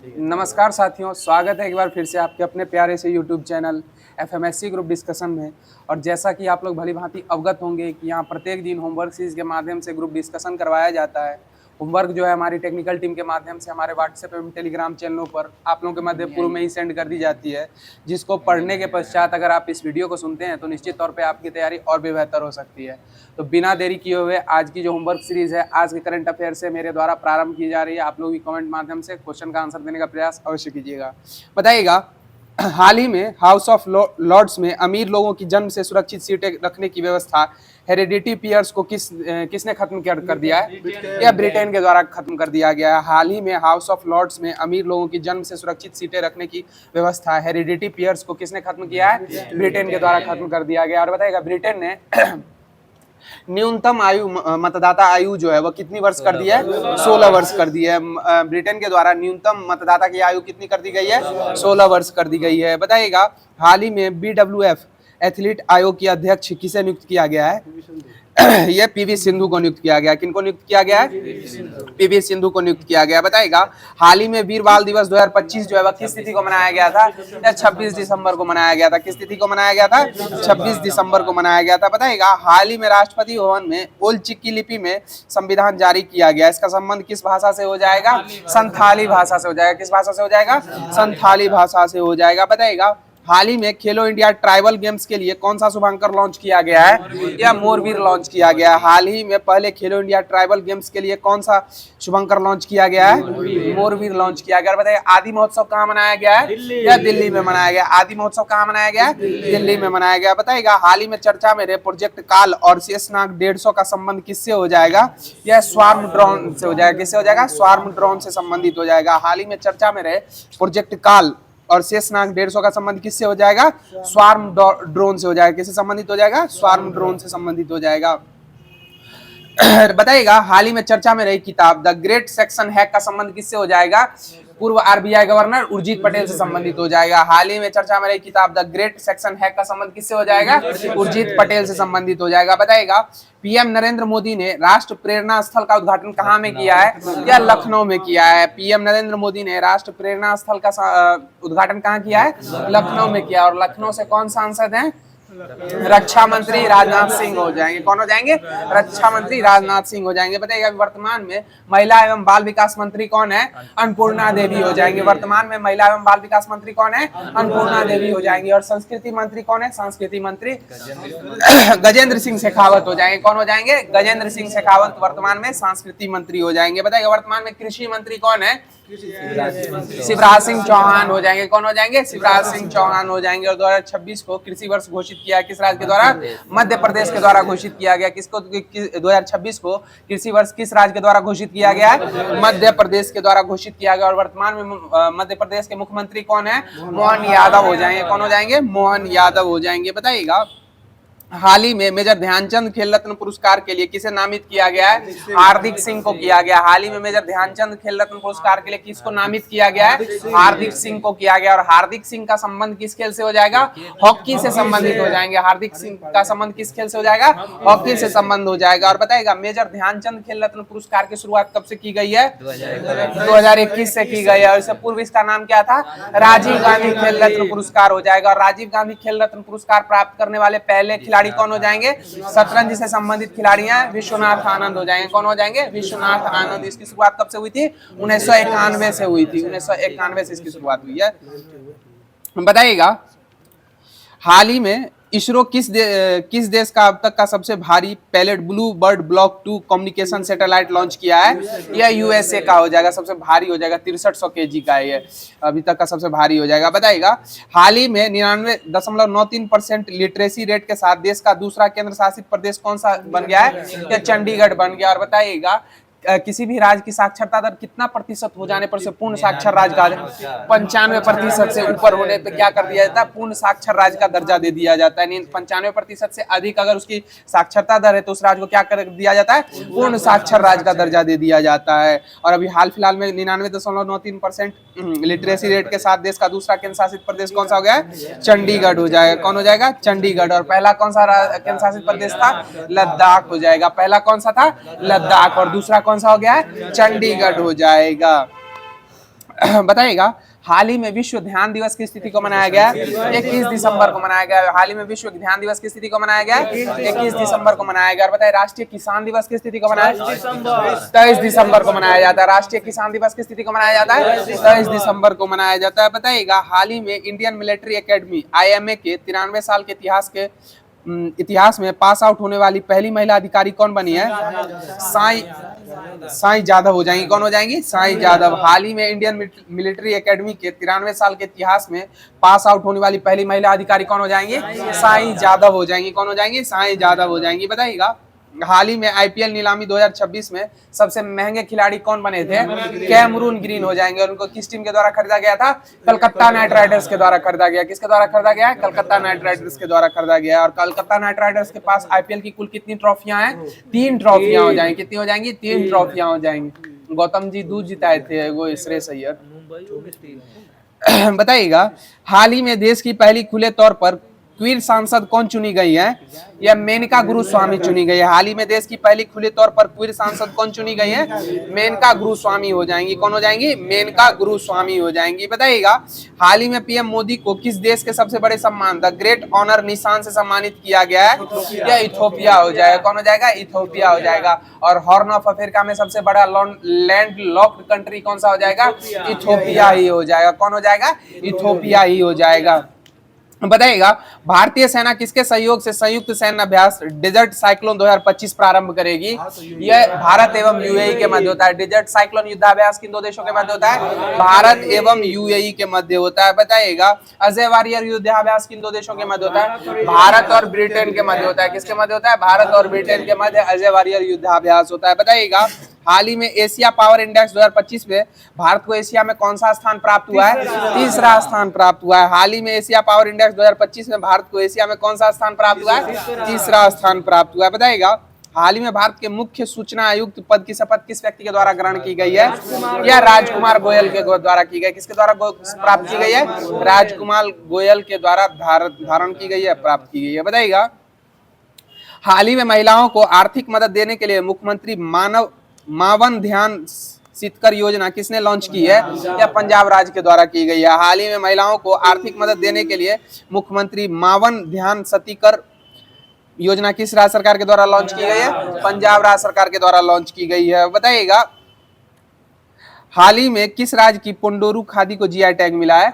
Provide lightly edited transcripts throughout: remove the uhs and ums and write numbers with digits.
नमस्कार साथियों, स्वागत है एक बार फिर से आपके अपने प्यारे से यूट्यूब चैनल एफएमएससी ग्रुप डिस्कशन में। और जैसा कि आप लोग भली भांति अवगत होंगे कि यहाँ प्रत्येक दिन होमवर्क सीरीज के माध्यम से ग्रुप डिस्कशन करवाया जाता है। होमवर्क जो है हमारी टेक्निकल टीम के माध्यम से हमारे व्हाट्सएप एवं टेलीग्राम चैनलों पर आप लोगों के मध्य पूर्व में ही सेंड कर दी जाती है, जिसको पढ़ने के पश्चात अगर आप इस वीडियो को सुनते हैं तो निश्चित तौर पे आपकी तैयारी और भी बेहतर हो सकती है। तो बिना देरी किए हुए आज की जो होमवर्क सीरीज है, आज के करंट अफेयर से मेरे द्वारा प्रारंभ की जा रही है। आप लोग भी कमेंट माध्यम से क्वेश्चन का आंसर देने का प्रयास अवश्य कीजिएगा। बताइएगा, हाल ही में हाउस ऑफ लॉर्ड्स में अमीर लोगों की जन्म से सुरक्षित सीटें रखने की व्यवस्था हेरिडिटी पीयर्स को किसने खत्म कर दिया है? या ब्रिटेन के द्वारा खत्म कर दिया गया है। हाल ही में हाउस ऑफ लॉर्ड्स में अमीर लोगों की जन्म से सुरक्षित सीटें रखने की व्यवस्था हेरिडिटी पीयर्स को किसने खत्म किया है? ब्रिटेन के द्वारा खत्म कर दिया गया। और बताइएगा, ब्रिटेन ने न्यूनतम आयु मतदाता आयु जो है वो कितनी वर्ष कर दी है? 16 वर्ष कर दी है। ब्रिटेन के द्वारा न्यूनतम मतदाता की आयु कितनी कर दी गई है? 16 वर्ष कर दी गई है। बताइएगा, हाल ही में BWF एथलीट आयोग की अध्यक्ष किसे नियुक्त किया गया है? ये पीवी सिंधु को नियुक्त किया गया। किनको नियुक्त किया गया है? पीवी सिंधु को नियुक्त किया गया। बताइएगा, हाल ही में वीर बाल दिवस 2025 जो है वह किस तिथि को मनाया गया था? या 26 दिसंबर को मनाया गया था। किस तिथि को मनाया गया था? 26 दिसंबर को मनाया गया था। बताइएगा, हाल ही में राष्ट्रपति भवन में ओल्ड चिकी लिपि में संविधान जारी किया गया। इसका संबंध किस भाषा से हो जाएगा? संथाली भाषा से हो जाएगा। किस भाषा से हो जाएगा? संथाली भाषा से हो जाएगा। बताइएगा, हाल ही में खेलो इंडिया ट्राइबल गेम्स के लिए कौन सा शुभांकर लॉन्च किया गया है? या मोरवीर लॉन्च किया गया है। हाल ही में पहले खेलो इंडिया ट्राइबल गेम्स के लिए कौन सा शुभांकर लॉन्च किया गया है? मोरवीर लॉन्च किया गया। बताइए, आदि महोत्सव कहाँ मनाया गया है? या दिल्ली में मनाया गया? आदि महोत्सव कहाँ मनाया गया है? दिल्ली में मनाया गया। बताइएगा, हाल ही में चर्चा में रहे प्रोजेक्ट काल और शेषनाग 150 का संबंध किससे हो जाएगा? यह स्वार्म ड्रोन से हो जाएगा। किससे हो जाएगा? स्वार्म ड्रोन से संबंधित हो जाएगा। हाल ही में चर्चा में रहे प्रोजेक्ट काल और शेषनाग 150 का संबंध किससे हो जाएगा? स्वार्म ड्रोन से हो जाएगा। किससे संबंधित हो जाएगा? स्वार्म ड्रोन से संबंधित हो जाएगा। बताइएगा, हाल ही में चर्चा में रही किताब द ग्रेट सेक्शन हैक का संबंध किससे हो जाएगा? पूर्व RBI गवर्नर उर्जित पटेल से संबंधित हो जाएगा। हाल ही में चर्चा में रही किताब द ग्रेट सेक्शन हैक का संबंध किससे हो जाएगा? उर्जित पटेल से संबंधित हो जाएगा। बताइएगा, PM नरेंद्र मोदी ने राष्ट्र प्रेरणा स्थल का उद्घाटन कहाँ में किया है? या लखनऊ में किया है। PM नरेंद्र मोदी ने राष्ट्र प्रेरणा स्थल का उद्घाटन कहाँ किया है? लखनऊ में किया। और लखनऊ से कौन सांसद हैं? रक्षा मंत्री राजनाथ सिंह हो जाएंगे। कौन हो जाएंगे? रक्षा मंत्री राजनाथ सिंह हो जाएंगे। बताइएगा, वर्तमान में महिला एवं बाल विकास मंत्री कौन है? अन्नपूर्णा देवी हो जाएंगे। वर्तमान में महिला एवं बाल विकास मंत्री कौन है? अन्नपूर्णा देवी हो जाएंगी। और संस्कृति मंत्री कौन है? संस्कृति मंत्री गजेंद्र सिंह शेखावत हो जाएंगे। कौन हो जाएंगे? गजेंद्र सिंह शेखावत वर्तमान में संस्कृति मंत्री हो जाएंगे। बताइएगा, वर्तमान में कृषि मंत्री कौन है? शिवराज सिंह चौहान हो जाएंगे। कौन हो जाएंगे? शिवराज सिंह चौहान हो जाएंगे। और 2026 को कृषि वर्ष घोषित किया किस राज्य के द्वारा? मध्य प्रदेश के द्वारा घोषित किया गया। किसको 2026 को कृषि वर्ष किस राज्य के द्वारा घोषित किया गया है? मध्य प्रदेश के द्वारा घोषित किया गया। और वर्तमान में मध्य प्रदेश के मुख्यमंत्री कौन है? मोहन यादव हो जाएंगे। कौन हो जाएंगे? मोहन यादव हो जाएंगे। बताइएगा, हाल ही में मेजर ध्यानचंद खेल रत्न पुरस्कार के लिए किसे नामित किया गया है? हार्दिक सिंह को किया गया। हाल ही में मेजर ध्यानचंद खेल रत्न पुरस्कार के लिए किसको नामित किया गया है? हार्दिक सिंह को किया गया। और हार्दिक सिंह का संबंध किस खेल से हो जाएगा? हॉकी से संबंधित हो जाएंगे। हार्दिक सिंह का संबंध किस खेल से हो जाएगा? हॉकी से संबंध हो जाएगा। और बताइएगा, मेजर ध्यानचंद खेल रत्न पुरस्कार की शुरुआत कब से की गई है? 2021 से की गई है। और इससे पूर्व इसका नाम क्या था? राजीव गांधी खेल रत्न पुरस्कार हो जाएगा। और राजीव गांधी खेल रत्न पुरस्कार प्राप्त करने वाले पहले खिलाड़ी कौन हो जाएंगे? शतरंज से संबंधित खिलाड़ी हैं विश्वनाथ आनंद हो जाएंगे। कौन हो जाएंगे? विश्वनाथ आनंद। इसकी शुरुआत कब से हुई थी? 1991 से हुई थी। 1991 से इसकी शुरुआत हुई है। बताइएगा, हाल ही में इसरो किस देश का अब तक का सबसे भारी payload blue bird block 2 communication satellite launch किया है? यह USA का हो जाएगा। सबसे भारी हो जाएगा। 6300 kg का है। ये अभी तक का सबसे भारी हो जाएगा। बताइएगा, हाल ही में 99.93% लिटरेसी रेट के साथ देश का दूसरा केंद्र शासित प्रदेश कौन सा बन गया है? या चंडीगढ़ बन गया। और बताइएगा, किसी भी राज्य की साक्षरता दर कितना प्रतिशत हो जाने पर से पूर्ण साक्षर राज्य का? 95% से ऊपर होने पे क्या कर दिया जाता है? पूर्ण साक्षर राज्य का दर्जा दे दिया जाता है। 95% से अधिक अगर उसकी साक्षरता दर है तो उस राज्य को क्या कर दिया जाता है? पूर्ण साक्षर राज्य का दर्जा दे दिया जाता है। और अभी हाल फिलहाल में 99.93% लिटरेसी रेट के साथ देश का दूसरा केंद्र शासित प्रदेश कौन सा हो गया है? चंडीगढ़ हो जाएगा। कौन हो जाएगा? चंडीगढ़। और पहला कौन सा केंद्र शासित प्रदेश था? लद्दाख हो जाएगा। पहला कौन सा था? लद्दाख। और दूसरा कौन सा हो गया है? चंडीगढ़ हो जाएगा। बताइएगा हाल ही में विश्व ध्यान दिवस की स्थिति को मनाया गया 21 दिसंबर को मनाया गया। हाल ही में विश्व ध्यान दिवस की स्थिति को मनाया गया 21 दिसंबर को मनाया गया। और बताइए राष्ट्रीय किसान दिवस की स्थिति को मनाया 23 दिसंबर को मनाया जाता है। राष्ट्रीय किसान दिवस की स्थिति को मनाया जाता है 23 दिसंबर को मनाया जाता है। बताइएगा हाल ही में इंडियन मिलिट्री एकेडमी IMA के 93 साल के इतिहास में पास आउट होने वाली पहली महिला अधिकारी कौन बनी है? साईं जादव हो जाएंगी। कौन हो जाएंगी? साईं जादव। हाल ही में इंडियन मिलिट्री एकेडमी के 93 साल के इतिहास में पास आउट होने वाली पहली महिला अधिकारी कौन हो जाएंगी? साईं जादव हो जाएंगी। कौन हो जाएंगी? साईं जादव हो जाएंगी। बताइएगा हाल ही में IPL नीलामी 2026 में सबसे महंगे खिलाड़ी कौन बने थे? कैमरून ग्रीन हो जाएंगे। और उनको किस टीम के द्वारा खरीदा गया था? कलकत्ता नाइट राइडर्स के द्वारा खरीदा गया। किसके द्वारा खरीदा गया है? कलकत्ता नाइट राइडर्स के द्वारा खरीदा गया। और कलकत्ता नाइट राइडर्स के पास IPL की कुल कितनी ट्रॉफियां हैं? 3 ट्रॉफियां हो जाएंगी। कितनी हो जाएंगी? 3 ट्रॉफियां हो जाएंगी। गौतम जी दूध जिताए थे, वो श्रेयस अय्यर। बताइएगा हाल ही में देश की पहली खुले तौर पर क्वीर सांसद कौन चुनी गई है? या मेनका गुरुस्वामी चुनी गई है। हाल ही में देश की पहली खुले तौर पर क्वीर सांसद कौन चुनी गई है? मेनका गुरुस्वामी हो जाएंगी। कौन हो जाएंगी? मेनका गुरुस्वामी हो जाएंगी। बताइएगा हाल ही में PM मोदी को किस देश के सबसे बड़े सम्मान द ग्रेट ऑनर निशान से सम्मानित किया गया है? या इथोपिया हो जाएगा। कौन हो जाएगा? इथोपिया हो जाएगा। और हॉर्न ऑफ अफ्रीका में सबसे बड़ा लैंड लॉक्ड कंट्री कौन सा हो जाएगा? इथोपिया ही हो जाएगा। कौन हो जाएगा? इथोपिया ही हो जाएगा। बताइएगा भारतीय सेना किसके सहयोग से संयुक्त सैन्य अभ्यास डेजर्ट साइक्लोन 2025 प्रारंभ करेगी? यह भारत एवं UAE के मध्य होता है। डेजर्ट साइक्लोन युद्धाभ्यास किन 2 देशों के मध्य होता है? भारत एवं UAE के मध्य होता है। बताइएगा अजय वॉरियर युद्धाभ्यास किन 2 देशों के मध्य होता है? भारत और ब्रिटेन के मध्य होता है। किसके मध्य होता है? भारत और ब्रिटेन के मध्य अजय वॉरियर युद्धाभ्यास होता है। बताइएगा हाल ही में एशिया पावर इंडेक्स 2025 में भारत को एशिया में कौन सा स्थान प्राप्त हुआ है? तीसरा स्थान प्राप्त हुआ है। हाल ही में एशिया पावर इंडेक्स 2025 में भारत को एशिया में कौन सा स्थान प्राप्त हुआ है? तीसरा स्थान प्राप्त हुआ है। बताइएगा हाल ही में भारत के मुख्य सूचना आयुक्त पद की शपथ किस व्यक्ति के द्वारा ग्रहण की गई है? या राजकुमार गोयल के द्वारा की गई। किसके द्वारा प्राप्त की गई है? राजकुमार गोयल के द्वारा धारण की गई है, प्राप्त की गई है। बताइएगा हाल ही में महिलाओं को आर्थिक मदद देने के लिए मुख्यमंत्री मावन ध्यान सीतकर योजना किसने लॉन्च की है? या पंजाब राज्य के द्वारा की गई है। हाल ही में महिलाओं को आर्थिक मदद देने के लिए मुख्यमंत्री मावन ध्यान सतीकर योजना किस राज्य सरकार के द्वारा लॉन्च की गई है? पंजाब राज्य सरकार के द्वारा लॉन्च की गई है। बताइएगा हाल ही में किस राज्य की पोंडोरू खादी को GI टैग मिला है?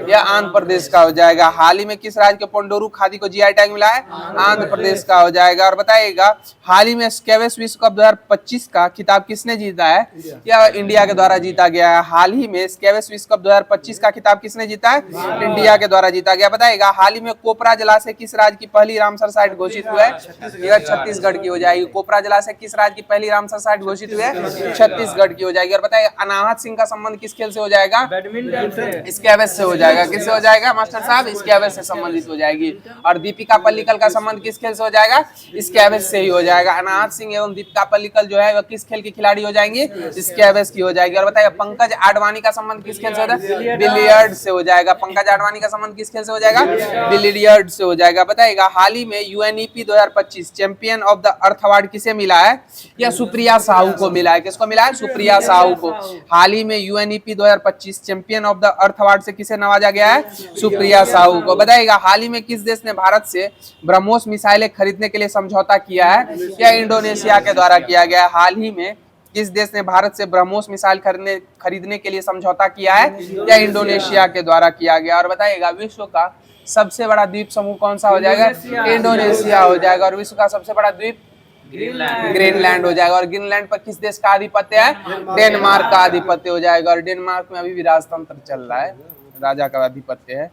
या आंध्र प्रदेश का हो जाएगा। हाल ही में किस राज्य के पोंडोरू खादी को GI टैग मिला है? आंध्र प्रदेश का हो जाएगा। और बताइएगा हाल ही में स्क्वैश विश्व कप 2025 का खिताब किसने जीता है? या इंडिया के द्वारा जीता गया है। हाल ही में स्क्वैश विश्व कप 2025 का खिताब किसने जीता है? इंडिया के द्वारा जीता गया। बताइएगा हाल ही में कोपरा जलाशय किस राज्य की पहली रामसर साइट घोषित हुआ है? यह छत्तीसगढ़ की हो जाएगी। कोपरा जलाशय किस राज्य की पहली रामसर साइट घोषित हुई है? छत्तीसगढ़ की हो जाएगी। और बताइएगा अनाहत सिंह का संबंध किस खेल से हो जाएगा? बैडमिंटन। स्क्वैश से हो जाएगा। किससे हो जाएगा मास्टर साहब? स्क्वैश से संबंधित हो जाएगी। और दीपिका पल्लिकल का संबंध किस खेल से हो जाएगा? स्क्वैश से ही हो जाएगा। अनाहत सिंह एवं दीपिका पल्लिकल जो है वह किस खेल की खिलाड़ी हो जाएंगी? स्क्वैश की हो जाएगी। और बताइए पंकज आडवाणी का संबंध किस खेल से होता है? बिलियर्ड से हो जाएगा। पंकज आडवाणी का संबंध किस खेल से हो जाएगा? बिलियर्ड से हो जाएगा। बताइएगा हाल ही में UNEP 2025 champion of the earth award किसे मिला है? या सुप्रिया साहू को मिला है। किसको मिला है? सुप्रिया साहू को। हाल ही में UNEP 2025 champion of the earth award से किसे नवाजा गया है? सुप्रिया साहू को। बताइएगा हाल ही में किस देश ने भारत से ब्रह्मोस मिसाइलें खरीदने के लिए समझौता किया है? या इंडोनेशिया के द्वारा किया गया है। हाल ही में किस देश ने भारत से ब्रह्मोस मिसाइल खरीदने के लिए समझौता किया है? या इंडोनेशिया के द्वारा किया गया। और बताइएगा विश्व का सबसे बड़ा द्वीप समूह कौन सा हो जाएगा? इंडोनेशिया हो जाएगा। और विश्व का सबसे बड़ा द्वीप ग्रीनलैंड हो जाएगा। और ग्रीनलैंड पर किस देश का आधिपत्य है? डेनमार्क का आधिपत्य हो जाएगा। और डेनमार्क में अभी भी राजतंत्र चल रहा है, राजा का आधिपत्य है।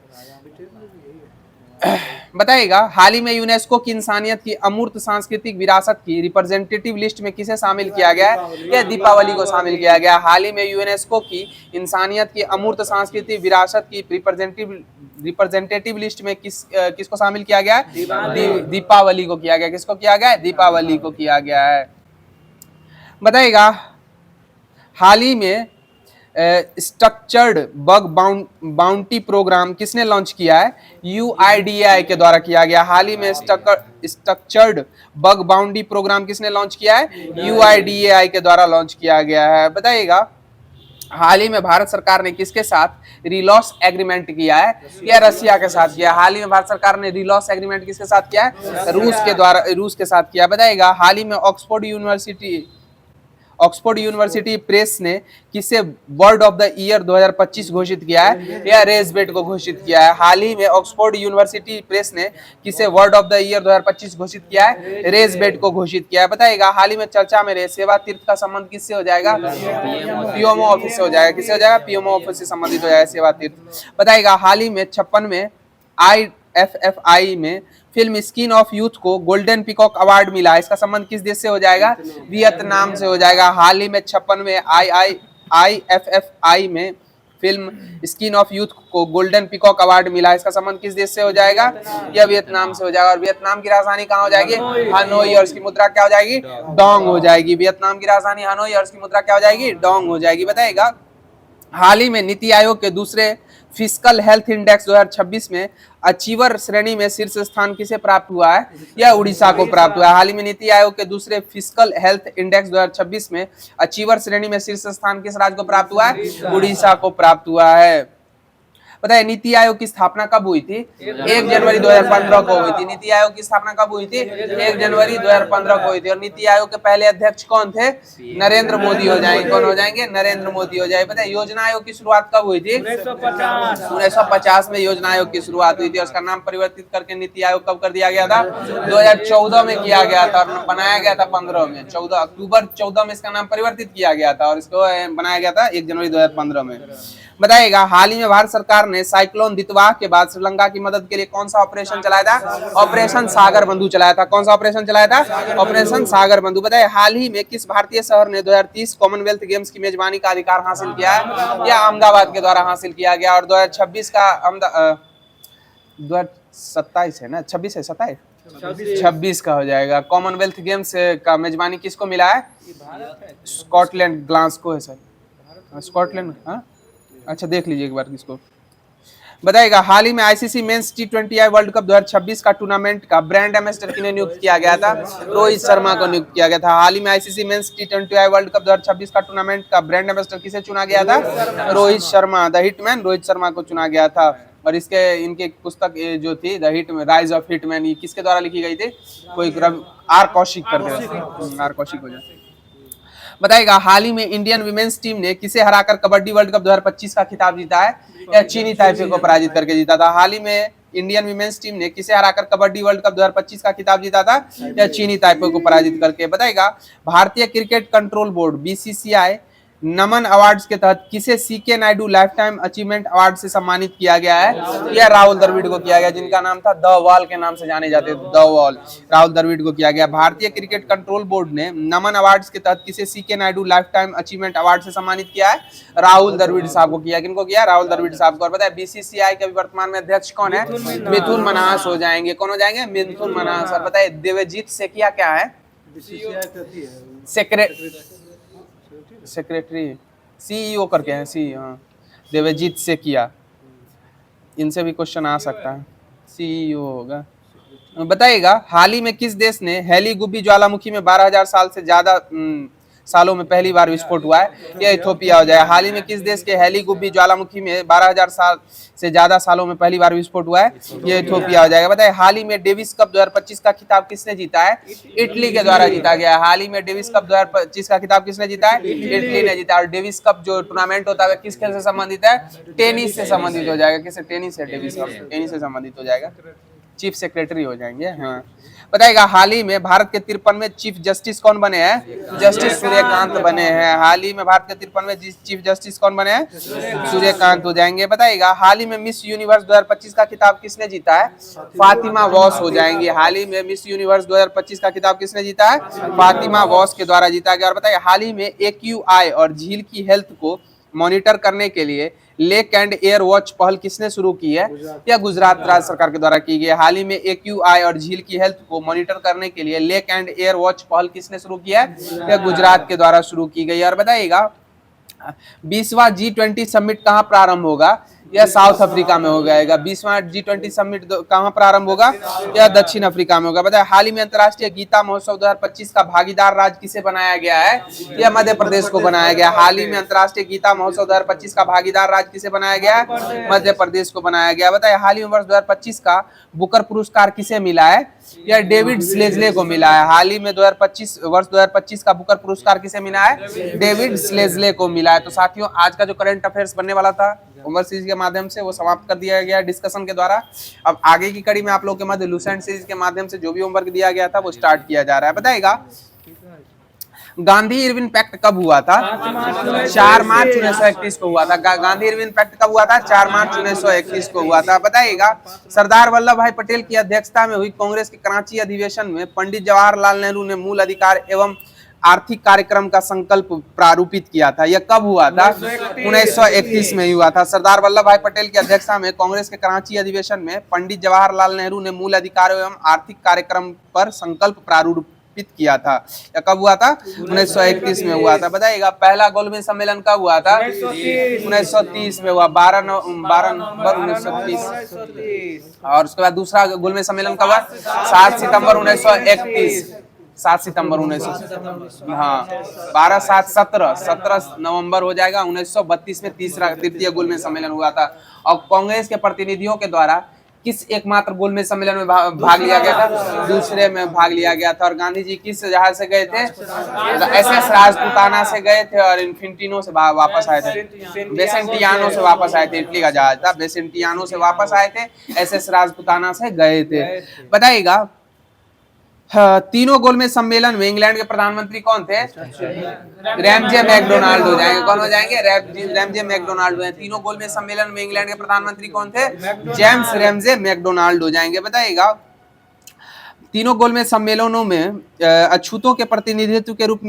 बताइएगा हाल ही में यूनेस्को की इंसानियत की अमूर्त सांस्कृतिक विरासत की रिप्रेजेंटेटिव लिस्ट में किसे शामिल किया गया है? या दीपावली को शामिल किया गया। हाल ही में यूनेस्को की इंसानियत की अमूर्त सांस्कृतिक विरासत की रिप्रेजेंटेटिव लिस्ट में किसको शामिल किया गया है? दीपावली को किया गया। किसको किया गया है? दीपावली को किया गया है। बताइएगा हाल ही में स्ट्रक्चर्ड बग बाउंटी प्रोग्राम किसने लॉन्च किया है? UIDAI के द्वारा किया गया। हाल ही में स्ट्रक्चर्ड बग बाउंटी प्रोग्राम किसने लॉन्च किया है? UIDAI के द्वारा लॉन्च किया गया है। बताइएगा हाल ही में भारत सरकार ने किसके साथ रिलॉस एग्रीमेंट किया है? या रसिया के साथ किया है? हाल ही में भारत सरकार ने रिलॉस एग्रीमेंट किसके साथ किया है? रूस के साथ किया। बताइएगा हाल ही में ऑक्सफोर्ड यूनिवर्सिटी प्रेस ने किसे वर्ड ऑफ द ईयर 2025 घोषित किया है? या रेसबेट को घोषित किया है? हाल ही में ऑक्सफोर्ड यूनिवर्सिटी प्रेस ने किसे वर्ड ऑफ द ईयर 2025 घोषित किया है? रेसबेट को घोषित किया है। बताइएगा हाल ही में चर्चा में रहे सेवा तीर्थ का संबंध किससे हो जाएगा? पीएमओ ऑफिस से हो जाएगा। किससे हो जाएगा? पीएमओ ऑफिस से संबंधित हो जाएगा सेवा तीर्थ। बताइएगा हाल ही में 56 में IFFI में फिल्म स्किन ऑफ यूथ को गोल्डन पीकॉक अवार्ड मिला। इसका संबंध किस देश से हो जाएगा? वियतनाम से हो जाएगा। हाल ही में 56 में IFFI में फिल्म स्किन ऑफ यूथ को गोल्डन पीकॉक अवार्ड मिला। इसका संबंध किस देश से हो जाएगा? या वियतनाम से हो जाएगा। और वियतनाम की राजधानी कहाँ हो जाएगी? हनोई। और इसकी मुद्रा क्या हो जाएगी? डोंग हो जाएगी। वियतनाम की राजधानी हनोई और इसकी मुद्रा क्या हो जाएगी? डोंग हो जाएगी। बताइएगा हाल ही में नीति आयोग के दूसरे फिस्कल हेल्थ इंडेक्स 2026 में अचीवर श्रेणी में शीर्ष स्थान किसे प्राप्त हुआ है? या उड़ीसा को प्राप्त हुआ है। हाल ही में नीति आयोग के दूसरे फिस्कल हेल्थ इंडेक्स 2026 में अचीवर श्रेणी में शीर्ष स्थान किस राज्य को प्राप्त हुआ है? उड़ीसा को प्राप्त हुआ है। पता है नीति आयोग की स्थापना कब हुई थी? 1 जनवरी 2015 को हुई थी। नीति आयोग की स्थापना कब हुई थी? 1 जनवरी 2015 को हुई थी। और नीति आयोग के पहले अध्यक्ष कौन थे? नरेंद्र मोदी हो जाएंगे। कौन हो जाएंगे? नरेंद्र मोदी हो जाएंगे। पता है योजना आयोग की शुरुआत कब हुई थी? 1950 में योजना आयोग की शुरुआत हुई थी। और उसका नाम परिवर्तित करके नीति आयोग कब कर दिया गया था? 2014 में किया गया था। और बनाया गया था 15 में 14 अक्टूबर 14 में इसका नाम परिवर्तित किया गया था। और इसको बनाया गया था 1 जनवरी 2015 में। बताइएगा हाल ही में भारत सरकार ने साइक्लोन दितवाह के बाद श्रीलंका की मदद के लिए कौन सा ऑपरेशन चलाया था? ऑपरेशन सागर बंधु चलाया था। कौन सा ऑपरेशन चलाया था? ऑपरेशन सागर बंधु। बताइए हाल ही में किस भारतीय शहर ने 2030 कॉमनवेल्थ गेम्स की मेजबानी का अधिकार हासिल किया है? या अहमदाबाद के द्वारा हासिल किया गया। और 2026 का 2027 है ना? 26 है 26 का हो जाएगा। कॉमनवेल्थ गेम्स का मेजबानी किसको मिला है? स्कॉटलैंड ग्लासगो है सर। स्कॉटलैंड। हाँ अच्छा देख लीजिए एक बार किसको। बताइएगा हाल ही में ICC men's T20I world cup 2026 का टूर्नामेंट का ब्रांड एम्बेसडर किन्हें नियुक्त किया गया था? रोहित शर्मा को नियुक्त किया गया था। हाल ही में ICC men's T20I world cup 2026 का टूर्नामेंट का ब्रांड एम्बेसडर किसे चुना गया था? रोहित शर्मा, द हिटमैन रोहित शर्मा को चुना गया था। और इनके पुस्तक जो थी the hit rise of hitman, ये किसके द्वारा लिखी गई थी? कोई आर कौशिक करके, आर कौशिक हो जाए। बताइएगा हाल ही में इंडियन विमेंस टीम ने किसे हराकर कबड्डी वर्ल्ड कप 2025 का खिताब जीता है? या चीनी ताइपे को पराजित करके जीता था। हाल ही में इंडियन विमेंस टीम ने किसे हराकर कबड्डी वर्ल्ड कप 2025 का खिताब जीता था? या चीनी ताइपे को पराजित करके। बताइएगा भारतीय क्रिकेट कंट्रोल बोर्ड BCCI नमन अवार्ड्स के तहत किसे CK Naidu life time achievement award से सम्मानित किया गया है? या राहुल द्रविड़ को किया गया, जिनका नाम था द वॉल के नाम से जाने जाते थे, द वॉल। राहुल द्रविड़ को किया गया। भारतीय क्रिकेट कंट्रोल बोर्ड ने नमन अवार्ड्स के तहत किसे CK Naidu life time achievement award से सम्मानित किया है? राहुल द्रविड़ साहब को किया। किनको किया? राहुल द्रविड़ साहब को। और बताया BCCI के वर्तमान में अध्यक्ष कौन है? मिथुन मन्हास हो जाएंगे। कौन हो जाएंगे? मिथुन मन्हास। और बताइए देवजीत सेकिया क्या है? सेक्रेटरी CEO करके हैं CEO। हाँ देवजीत सेकिया, इनसे भी क्वेश्चन आ सकता है। CEO होगा। बताइएगा हाल ही में किस देश ने हेली गुब्बी ज्वालामुखी में 12,000 साल से ज्यादा सालों में पहली बार विस्फोट हुआ है? यह इथोपिया हो जाए। हाल ही में किस देश के हेली गुब्बी ज्वालामुखी में 12,000 साल से ज्यादा सालों में पहली बार विस्फोट हुआ है? यह इथोपिया हो जाएगा। बताइए हाल ही में डेविस कप 2025 का खिताब किसने जीता है? इटली के द्वारा जीता गया। हाल ही में डेविस कप 2025 का खिताब किसने जीता है? इटली ने जीता। और डेविस कप जो टूर्नामेंट होता है किस खेल से संबंधित है? टेनिस से संबंधित हो जाएगा। किससे? टेनिस से। डेविस कप टेनिस से संबंधित हो जाएगा। चीफ सेक्रेटरी हो जाएंगे। हाँ बताइएगा हाल ही में भारत के 53वें चीफ जस्टिस कौन बने हैं? जस्टिस सूर्यकांत बने हैं। हाल ही में भारत के 53वें चीफ जस्टिस कौन बने हैं? सूर्यकांत हो जाएंगे। बताइएगा हाल ही में मिस यूनिवर्स 2025 का खिताब किसने जीता है? फातिमा वॉस हो जाएंगी। हाल ही में मिस यूनिवर्स 2025 का खिताब किसने जीता है? फातिमा वॉस के द्वारा जीता गया। और बताइए हाल ही में AQI और झील की हेल्थ को मॉनिटर करने के लिए लेक एंड एयर वॉच पहल किसने शुरू की है? या गुजरात राज्य सरकार के द्वारा की गई। हाल ही में AQI और झील की हेल्थ को मॉनिटर करने के लिए लेक एंड एयर वॉच पहल किसने शुरू की है? या गुजरात के द्वारा शुरू की गई। और बताइएगा 20वां G20 समिट कहां प्रारंभ होगा? यह साउथ अफ्रीका में हो जाएगा। 20वां G20 समिट कहाँ प्रारंभ होगा? यह दक्षिण अफ्रीका में होगा। बताए हाल ही में अंतर्राष्ट्रीय गीता महोत्सव 2025 का भागीदार राज्य किसे बनाया गया है? यह मध्य प्रदेश को बनाया गया। हाल ही में अंतर्राष्ट्रीय गीता महोत्सव 2025 का भागीदार राज्य किसे बनाया गया है? मध्य प्रदेश को बनाया गया। बताए हाल ही में वर्ष 2025 का बुकर पुरस्कार किसे मिला है? यह डेविड स्लेजले को मिला है। हाल ही में वर्ष 2025 का बुकर पुरस्कार किसे मिला है? डेविड स्लेजले को मिला है। तो साथियों, आज का जो करंट अफेयर्स बनने वाला था होमवर्क सीरीज के माध्यम से वो समाप्त कर दिया गया डिस्कशन के द्वारा। अब आगे की कड़ी में आप लोगों के मध्य लूसेंट सीरीज के माध्यम से जो भी होमवर्क दिया गया था वो स्टार्ट किया जा रहा है। बताएगा गांधी इरविन पैक्ट कब हुआ था? 4 मार्च 1931 को हुआ था। गांधी इरविन पैक्ट कब हुआ था? 4 मार्च 1931 को हुआ था। बताइएगा सरदार वल्लभ भाई पटेल की अध्यक्षता में हुई कांग्रेस के कराची अधिवेशन में पंडित जवाहरलाल नेहरू ने मूल अधिकार एवं आर्थिक कार्यक्रम का संकल्प प्रारूपित किया था। यह कब हुआ था? 1931 में हुआ था। सरदार वल्लभ भाई पटेल की अध्यक्षता में कांग्रेस के कराची अधिवेशन में पंडित जवाहरलाल नेहरू ने मूल अधिकार एवं आर्थिक कार्यक्रम पर संकल्प प्रारूपित किया था। या कब हुआ था? 1931 में हुआ था। बताइएगा पहला गोलमेज सम्मेलन कब हुआ था? 1930 में हुआ, 12 नवंबर 1930। और उसके बाद दूसरा गोलमेज सम्मेलन कब हुआ? 7 सितंबर 1931। 7 सितंबर 1900, हाँ 17 नवंबर हो जाएगा 1932 में तृतीय गोलमेज सम्मेलन हुआ था। और कांग्रेस के प्रतिनिधियों के द्वारा किस एकमात्र गोलमेज सम्मेलन में भाग लिया गया था? दूसरे में भाग लिया गया था। और गांधी जी किस जहाज से गए थे? SS राजपूताना से गए थे और इन्फेंटिनो से वापस आए थे। बेसेंटियानो से वापस आए थे। इटली का जहाज था, बेसेंटियानो से वापस आए थे, SS राजपूताना से गए थे। बताइएगा तीनों गोलमेज सम्मेलन में इंग्लैंड के प्रधानमंत्री कौन थे? रैमजे मैकडोनाल्ड हो जाएंगे। कौन हो जाएंगे? रैमजे मैकडोनाल्ड हैं। तीनों गोलमेज सम्मेलन में इंग्लैंड के प्रधानमंत्री कौन थे? जेम्स रैमजे मैकडोनाल्ड हो जाएंगे। बताइएगा तीनों गोलमेज सम्मेलनों में अछूतों के प्रतिनिधि के रूप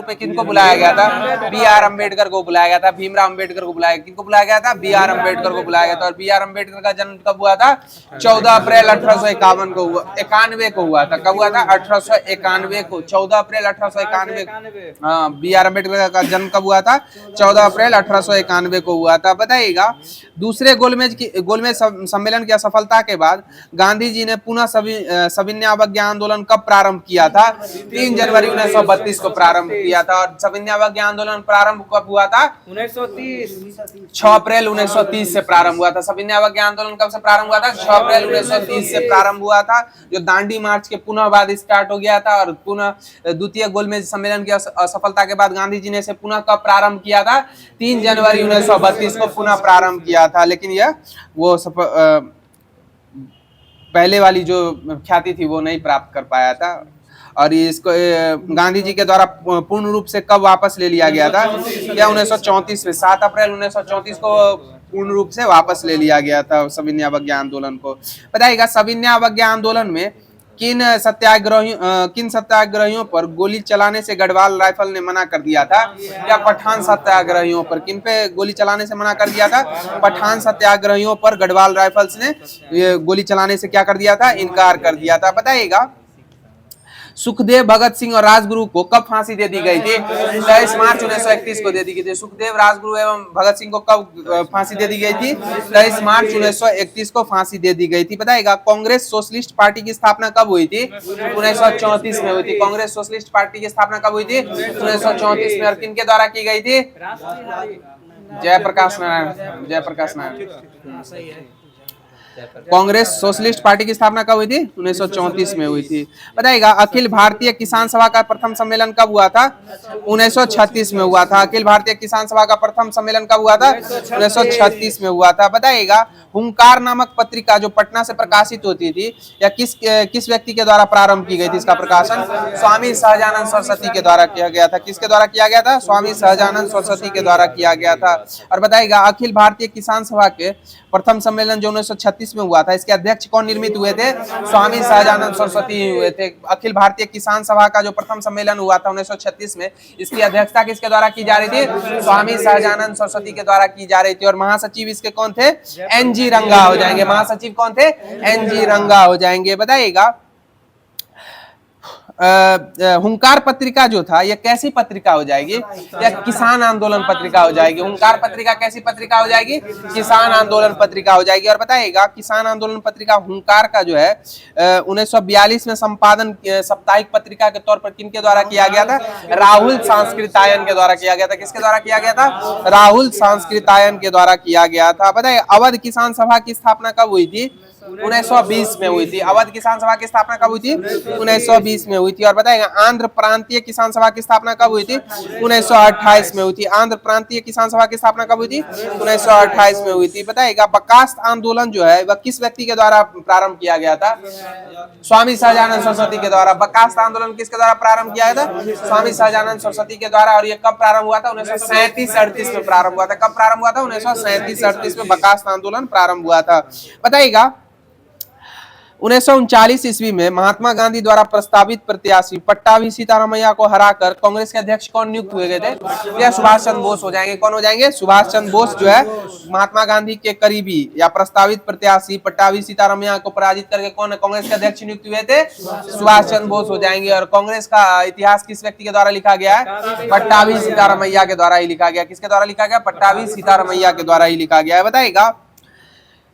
में किनको बुलाया गया था? BR अम्बेडकर को बुलाया गया था। भीमराव अम्बेडकर को बुलाया, किनको बुलाया गया था? BR अम्बेडकर को बुलाया गया था। और BR अम्बेडकर का जन्म कब हुआ था? 14 अप्रैल 1851 को हुआ, 91 को हुआ था। कब हुआ था? 1891 को, 14 अप्रैल 1891। हाँ, BR अम्बेडकर का जन्म कब हुआ था? 14 अप्रैल 1891 को हुआ था। बताइएगा दूसरे गोलमेज सम्मेलन की असफलता के बाद गांधी जी ने पुनः सविनय अवज्ञा आंदोलन कब प्रारंभ किया था? 3 जनवरी 1932 को प्रारंभ किया था। और सविनय अवज्ञा आंदोलन प्रारंभ कब हुआ था? 1930। 6 अप्रैल 1930 से प्रारंभ हुआ था। सविनय अवज्ञा आंदोलन कब से प्रारंभ हुआ था? 6 अप्रैल 1930 से प्रारंभ हुआ था, जो दांडी मार्च के पुनः बाद स्टार्ट हो गया था। और पुनः द्वितीय गोलमेज सम्मेलन की असफलता के बाद गांधी जी ने इसे पुनः कब प्रारंभ किया था? 3 जनवरी 1932 को पुनः प्रारंभ किया था। लेकिन यह वो पहले वाली जो ख्याति थी वो नहीं प्राप्त कर पाया था। और इसको गांधी जी के द्वारा पूर्ण रूप से कब वापस ले लिया गया था? या 1934 में 7 अप्रैल 1934 को पूर्ण रूप से वापस ले लिया गया था सविनय अवज्ञा आंदोलन को। बताइएगा सविनय अवज्ञा आंदोलन में किन सत्याग्रहियों पर गोली चलाने से गढ़वाल राइफल ने मना कर दिया था? या पठान सत्याग्रहियों पर? किन पे गोली चलाने से मना कर दिया था? पठान सत्याग्रहियों पर गढ़वाल राइफल्स ने गोली चलाने से क्या कर दिया था? इनकार कर दिया था। बताइएगा सुखदेव, भगत सिंह और राजगुरु को कब फांसी दे दी गई थी? 23 मार्च 1931 को दे दी गई थी। सुखदेव, राजगुरु एवं भगत सिंह को कब फांसी दे दी गई थी? 23 मार्च 1931 को फांसी दे दी गई थी। बताइएगा कांग्रेस सोशलिस्ट पार्टी की स्थापना कब हुई थी? 1934 में हुई थी। कांग्रेस सोशलिस्ट पार्टी की स्थापना कब हुई थी? 1934 में। और किनके द्वारा की गई थी? जयप्रकाश नारायण। कांग्रेस सोशलिस्ट पार्टी की स्थापना कब हुई थी? 1934 में हुई थी। बताइएगा अखिल भारतीय किसान सभा का प्रथम सम्मेलन कब हुआ था? 1936 में हुआ था। अखिल भारतीय किसान सभा का प्रथम सम्मेलन कब हुआ था? 1936 में हुआ था। बताइएगा हुंकार नामक पत्रिका जो पटना से प्रकाशित होती थी, या किस व्यक्ति के द्वारा प्रारंभ की गई थी इसका प्रकाशन? स्वामी सहजानंद सरस्वती के द्वारा किया गया था। किसके द्वारा किया गया था? स्वामी सहजानंद सरस्वती के द्वारा किया गया था। और बताइएगा अखिल भारतीय किसान सभा के प्रथम सम्मेलन जो 1936 में हुआ था, इसके अध्यक्ष कौन निर्मित हुए थे? स्वामी सहजानंद सरस्वती हुए थे। अखिल भारतीय किसान सभा का जो प्रथम सम्मेलन हुआ था 1936 में, इसकी अध्यक्षता किसके द्वारा की जा रही थी? स्वामी सहजानंद सरस्वती के द्वारा की जा रही थी। और महासचिव इसके कौन थे? NG रंगा हो जाएंगे। महासचिव कौन थे? NG रंगा हो जाएंगे। बताइएगा हुंकार पत्रिका जो था यह कैसी पत्रिका हो जाएगी? या किसान आंदोलन पत्रिका हो जाएगी। हुंकार पत्रिका कैसी पत्रिका हो जाएगी? किसान आंदोलन पत्रिका हो जाएगी। और बताइएगा किसान आंदोलन पत्रिका हुंकार का जो है 1942 में संपादन साप्ताहिक पत्रिका के तौर पर किनके द्वारा किया गया था? राहुल सांस्कृतायन के द्वारा किया गया था। किसके द्वारा किया गया था? राहुल सांस्कृतायन के द्वारा किया गया था। बताइए अवध किसान सभा की स्थापना कब हुई थी? 1920 में हुई थी। अवध किसान सभा की स्थापना कब हुई थी? 1920 में हुई थी। और बताएगा आंध्र प्रांतीय किसान सभा की स्थापना कब हुई थी? 1928 में हुई थी। आंध्र प्रांतीय किसान सभा की स्थापना कब हुई थी? 1928 में हुई थी। बताइएगा बकास्त आंदोलन जो है वह किस व्यक्ति के द्वारा प्रारंभ किया गया था? स्वामी सहजानंद सरस्वती के द्वारा। बकास्त आंदोलन किसके द्वारा प्रारंभ किया गया था? स्वामी सहजानंद सरस्वती के द्वारा। और ये कब प्रारंभ हुआ था? 1937-38 में प्रारंभ हुआ था। कब प्रारंभ हुआ था? 1937-38 में बकास्त आंदोलन प्रारंभ हुआ था। बताइएगा 1939 ईस्वी में महात्मा गांधी द्वारा प्रस्तावित प्रत्याशी पट्टाभी सीतारामैया को हराकर कांग्रेस के अध्यक्ष कौन नियुक्त हुए गए थे? या सुभाष चंद्र बोस हो जाएंगे। कौन हो जाएंगे? सुभाष चंद्र बोस जो है महात्मा गांधी के करीबी या प्रस्तावित प्रत्याशी पट्टाभी सीतारामैया को पराजित करके कौन कांग्रेस के अध्यक्ष नियुक्त हुए थे? सुभाष चंद्र बोस हो जाएंगे। और कांग्रेस का इतिहास किस व्यक्ति के द्वारा लिखा गया है? पट्टाभी सीतारामैया के द्वारा ही लिखा गया। किसके द्वारा लिखा गया? पट्टाभी सीतारामैया के द्वारा ही लिखा गया है। बताइएगा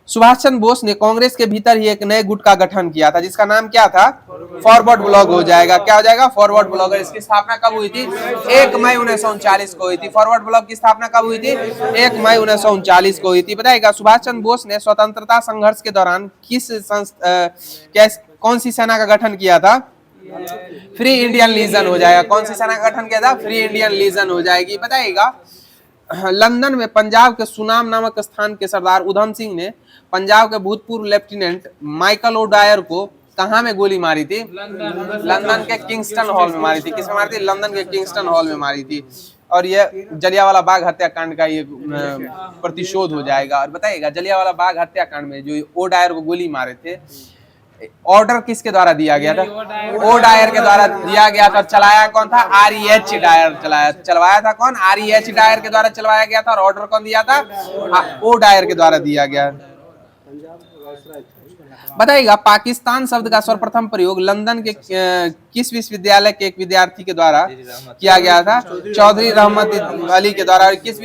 सुभाष चंद्र बोस ने कांग्रेस के भीतर ही एक नए गुट का गठन किया था जिसका नाम क्या था? फॉरवर्ड ब्लॉक हो जाएगा। क्या हो जाएगा? Forward block. इसकी स्थापना कब हुई थी? 1 मई 1939 को हुई थी। फॉरवर्ड ब्लॉक की स्थापना कब हुई थी? 1 मई 1939 को हुई थी। बताइएगा सुभाष चंद्र बोस ने स्वतंत्रता संघर्ष के दौरान कौन सी सेना का गठन किया था? फ्री इंडियन लीजन हो जाएगा। कौन सी सेना का गठन किया था? फ्री इंडियन लीजन हो जाएगी। बताइएगा लंदन में पंजाब के सुनाम नामक स्थान के सरदार उधम सिंह ने पंजाब के भूतपूर्व लेफ्टिनेंट माइकल ओडायर को कहां में गोली मारी थी? लंदन के किंगस्टन हॉल में मारी थी। किसमें मारी थी? लंदन के किंगस्टन हॉल में मारी थी। और ये जलियांवाला बाग हत्याकांड का ये प्रतिशोध हो जाएगा। और बताइएगा जलियांवाला बाग हत्याकांड में जो ओडायर को गोली मारे थे ऑर्डर किसके द्वारा दिया गया था? ओ डायर के द्वारा दिया गया था। चलाया कौन था? REH डायर चलवाया था। कौन? REH डायर के द्वारा चलवाया गया था। और ऑर्डर कौन दिया था? ओ डायर के द्वारा दिया गया। बताइएगा पाकिस्तान शब्द का सर्वप्रथम प्रयोग लंदन के किस विश्वविद्यालय के एक विद्यार्थी के द्वारा किया गया था? चौधरी रहमत अली के द्वारा। किस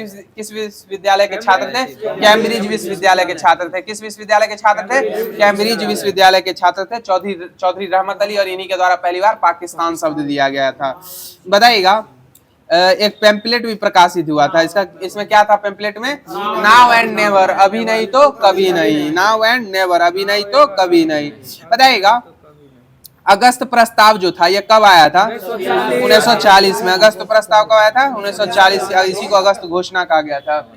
विश्वविद्यालय के छात्र थे? कैम्ब्रिज विश्वविद्यालय के छात्र थे। किस विश्वविद्यालय के छात्र थे? कैम्ब्रिज विश्वविद्यालय के छात्र थे चौधरी रहमत अली। और इन्हीं के द्वारा पहली बार पाकिस्तान शब्द दिया गया था। बताइएगा एक पैम्पलेट भी प्रकाशित हुआ था। इसमें क्या था पैम्पलेट में? नाउ एंड नेवर, अभी नहीं तो कभी नहीं। नाउ एंड नेवर, अभी नहीं तो कभी नहीं। बताइएगा अगस्त प्रस्ताव जो था ये कब आया था? 1940 में। अगस्त प्रस्ताव कब आया था? 1940। इसी को अगस्त घोषणा कहा गया था।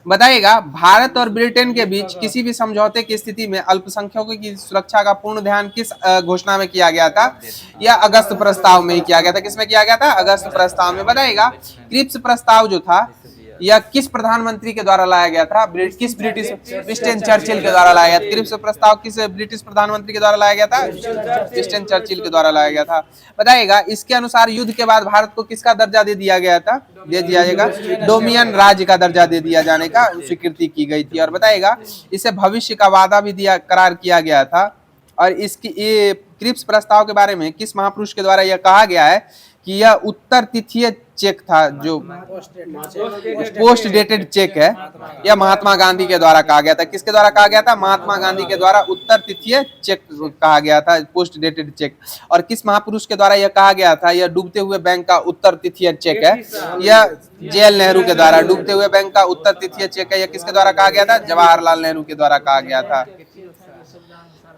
बताइएगा भारत और ब्रिटेन के बीच किसी भी समझौते की स्थिति में अल्पसंख्यकों की सुरक्षा का पूर्ण ध्यान किस घोषणा में किया गया था? या अगस्त प्रस्ताव में ही किया गया था। किसमें किया गया था? अगस्त प्रस्ताव में। बताइएगा क्रिप्स प्रस्ताव जो था यह किस प्रधानमंत्री के द्वारा लाया गया था? किस ब्रिटिश? विंस्टन चर्चिल के द्वारा लाया गया। क्रिप्स प्रस्ताव किस ब्रिटिश प्रधानमंत्री के द्वारा लाया गया था? विंस्टन चर्चिल के द्वारा लाया गया था। बताइएगा इसके अनुसार युद्ध के बाद भारत को किसका दर्जा दे दिया गया था? दे दिया जाएगा डोमिनियन राज्य का दर्जा दे दिया जाने का स्वीकृति की गई थी। और बताइएगा इसे भविष्य का वादा भी दिया करार किया गया था। और इसकी ये क्रिप्स प्रस्ताव के बारे में किस महापुरुष के द्वारा यह कहा गया है कि यह उत्तर तिथीय चेक था, जो पोस्ट डेटेड चेक है, यह महात्मा गांधी के द्वारा कहा गया था। किसके द्वारा कहा गया था? महात्मा गांधी के द्वारा उत्तर तिथीय चेक कहा गया था, पोस्ट डेटेड चेक। और किस महापुरुष के द्वारा यह कहा गया था? यह डूबते हुए बैंक का उत्तर तिथीय चेक है। यह JL नेहरू के द्वारा डूबते हुए बैंक का उत्तर तिथीय चेक है। यह किसके द्वारा कहा गया था? जवाहरलाल नेहरू के द्वारा कहा गया था।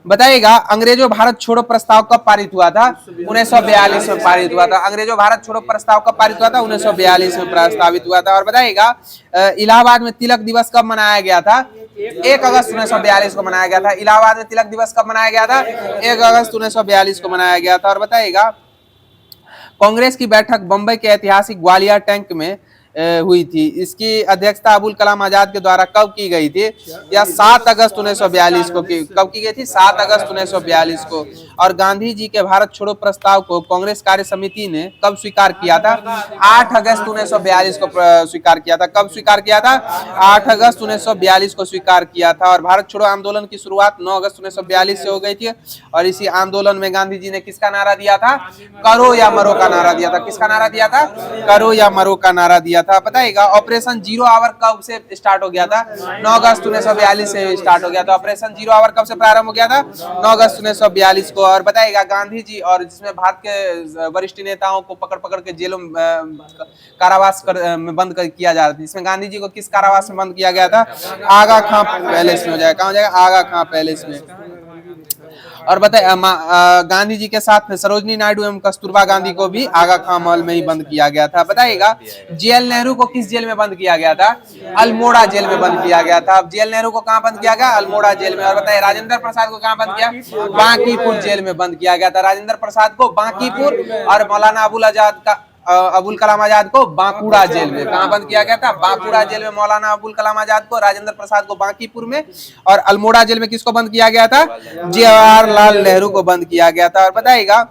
बताइएगा अंग्रेजों भारत छोड़ो प्रस्ताव कब पारित हुआ था? 1942 में पारित हुआ था। अंग्रेजों भारत छोड़ो प्रस्ताव कब पारित हुआ था? 1942 में प्रस्तावित हुआ था। और बताइएगा इलाहाबाद में तिलक दिवस कब मनाया गया था? 1 अगस्त 1942 को मनाया गया था। इलाहाबाद में तिलक दिवस कब मनाया गया था? 1 अगस्त 1942 को मनाया गया था। और बताइएगा कांग्रेस की बैठक बंबई के ऐतिहासिक ग्वालियर टैंक में हुई थी। इसकी अध्यक्षता अबुल कलाम आजाद के द्वारा कब की गई थी? या 7 अगस्त 1942 को कब की गई थी? 7 अगस्त 1942 को। और गांधी जी के भारत छोड़ो प्रस्ताव को कांग्रेस कार्य समिति ने कब स्वीकार किया था? 8 अगस्त 1942 को स्वीकार किया था। कब स्वीकार किया था? 8 अगस्त 1942 को स्वीकार किया था। और भारत छोड़ो आंदोलन की शुरुआत 9 अगस्त 1942 से हो गई थी। और इसी आंदोलन में गांधी जी ने किसका नारा दिया था? करो या मरो का नारा दिया था। किसका नारा दिया था? करो या मरो का नारा दिया था। बताइएगा ऑपरेशन जीरो आवर कब से स्टार्ट हो गया था? 9 अगस्त 1942 से स्टार्ट हो गया था। ऑपरेशन जीरो आवर कब से प्रारंभ हो गया था? 9 अगस्त 1942 को। और बताइएगा गांधी जी और जिसमें भारत के वरिष्ठ नेताओं को पकड़ पकड़ के जेलों कारावास में बंद किया जा रहा था। इसमें गांधी जी को किस कारावास में बंद किया गया था? आगा खां पैलेस में हो जाएगा। कहाँ हो जाएगा? आगा खां पैलेस में। और बताइए गांधी जी के साथ में सरोजनी नायडू एवं कस्तूरबा गांधी को भी आगा खां महल में ही बंद किया गया था। बताइएगा जेएल नेहरू को किस जेल में बंद किया गया था? अल्मोड़ा जेल में बंद किया गया था। अब जेएल नेहरू को कहां बंद किया गया? अल्मोड़ा जेल में। और बताइए राजेंद्र प्रसाद को कहां बंद किया? बांकीपुर जेल में बंद किया गया था। राजेंद्र प्रसाद को बांकीपुर और मौलाना अबुल कलाम आजाद को बांकुड़ा जेल में। कहां बंद किया गया था? बांकुड़ा जेल में मौलाना अबुल कलाम आजाद को, राजेंद्र प्रसाद को बांकीपुर में। और अल्मोड़ा जेल में किसको बंद किया गया था? जवाहरलाल नेहरू को बंद किया गया था। और बताइएगा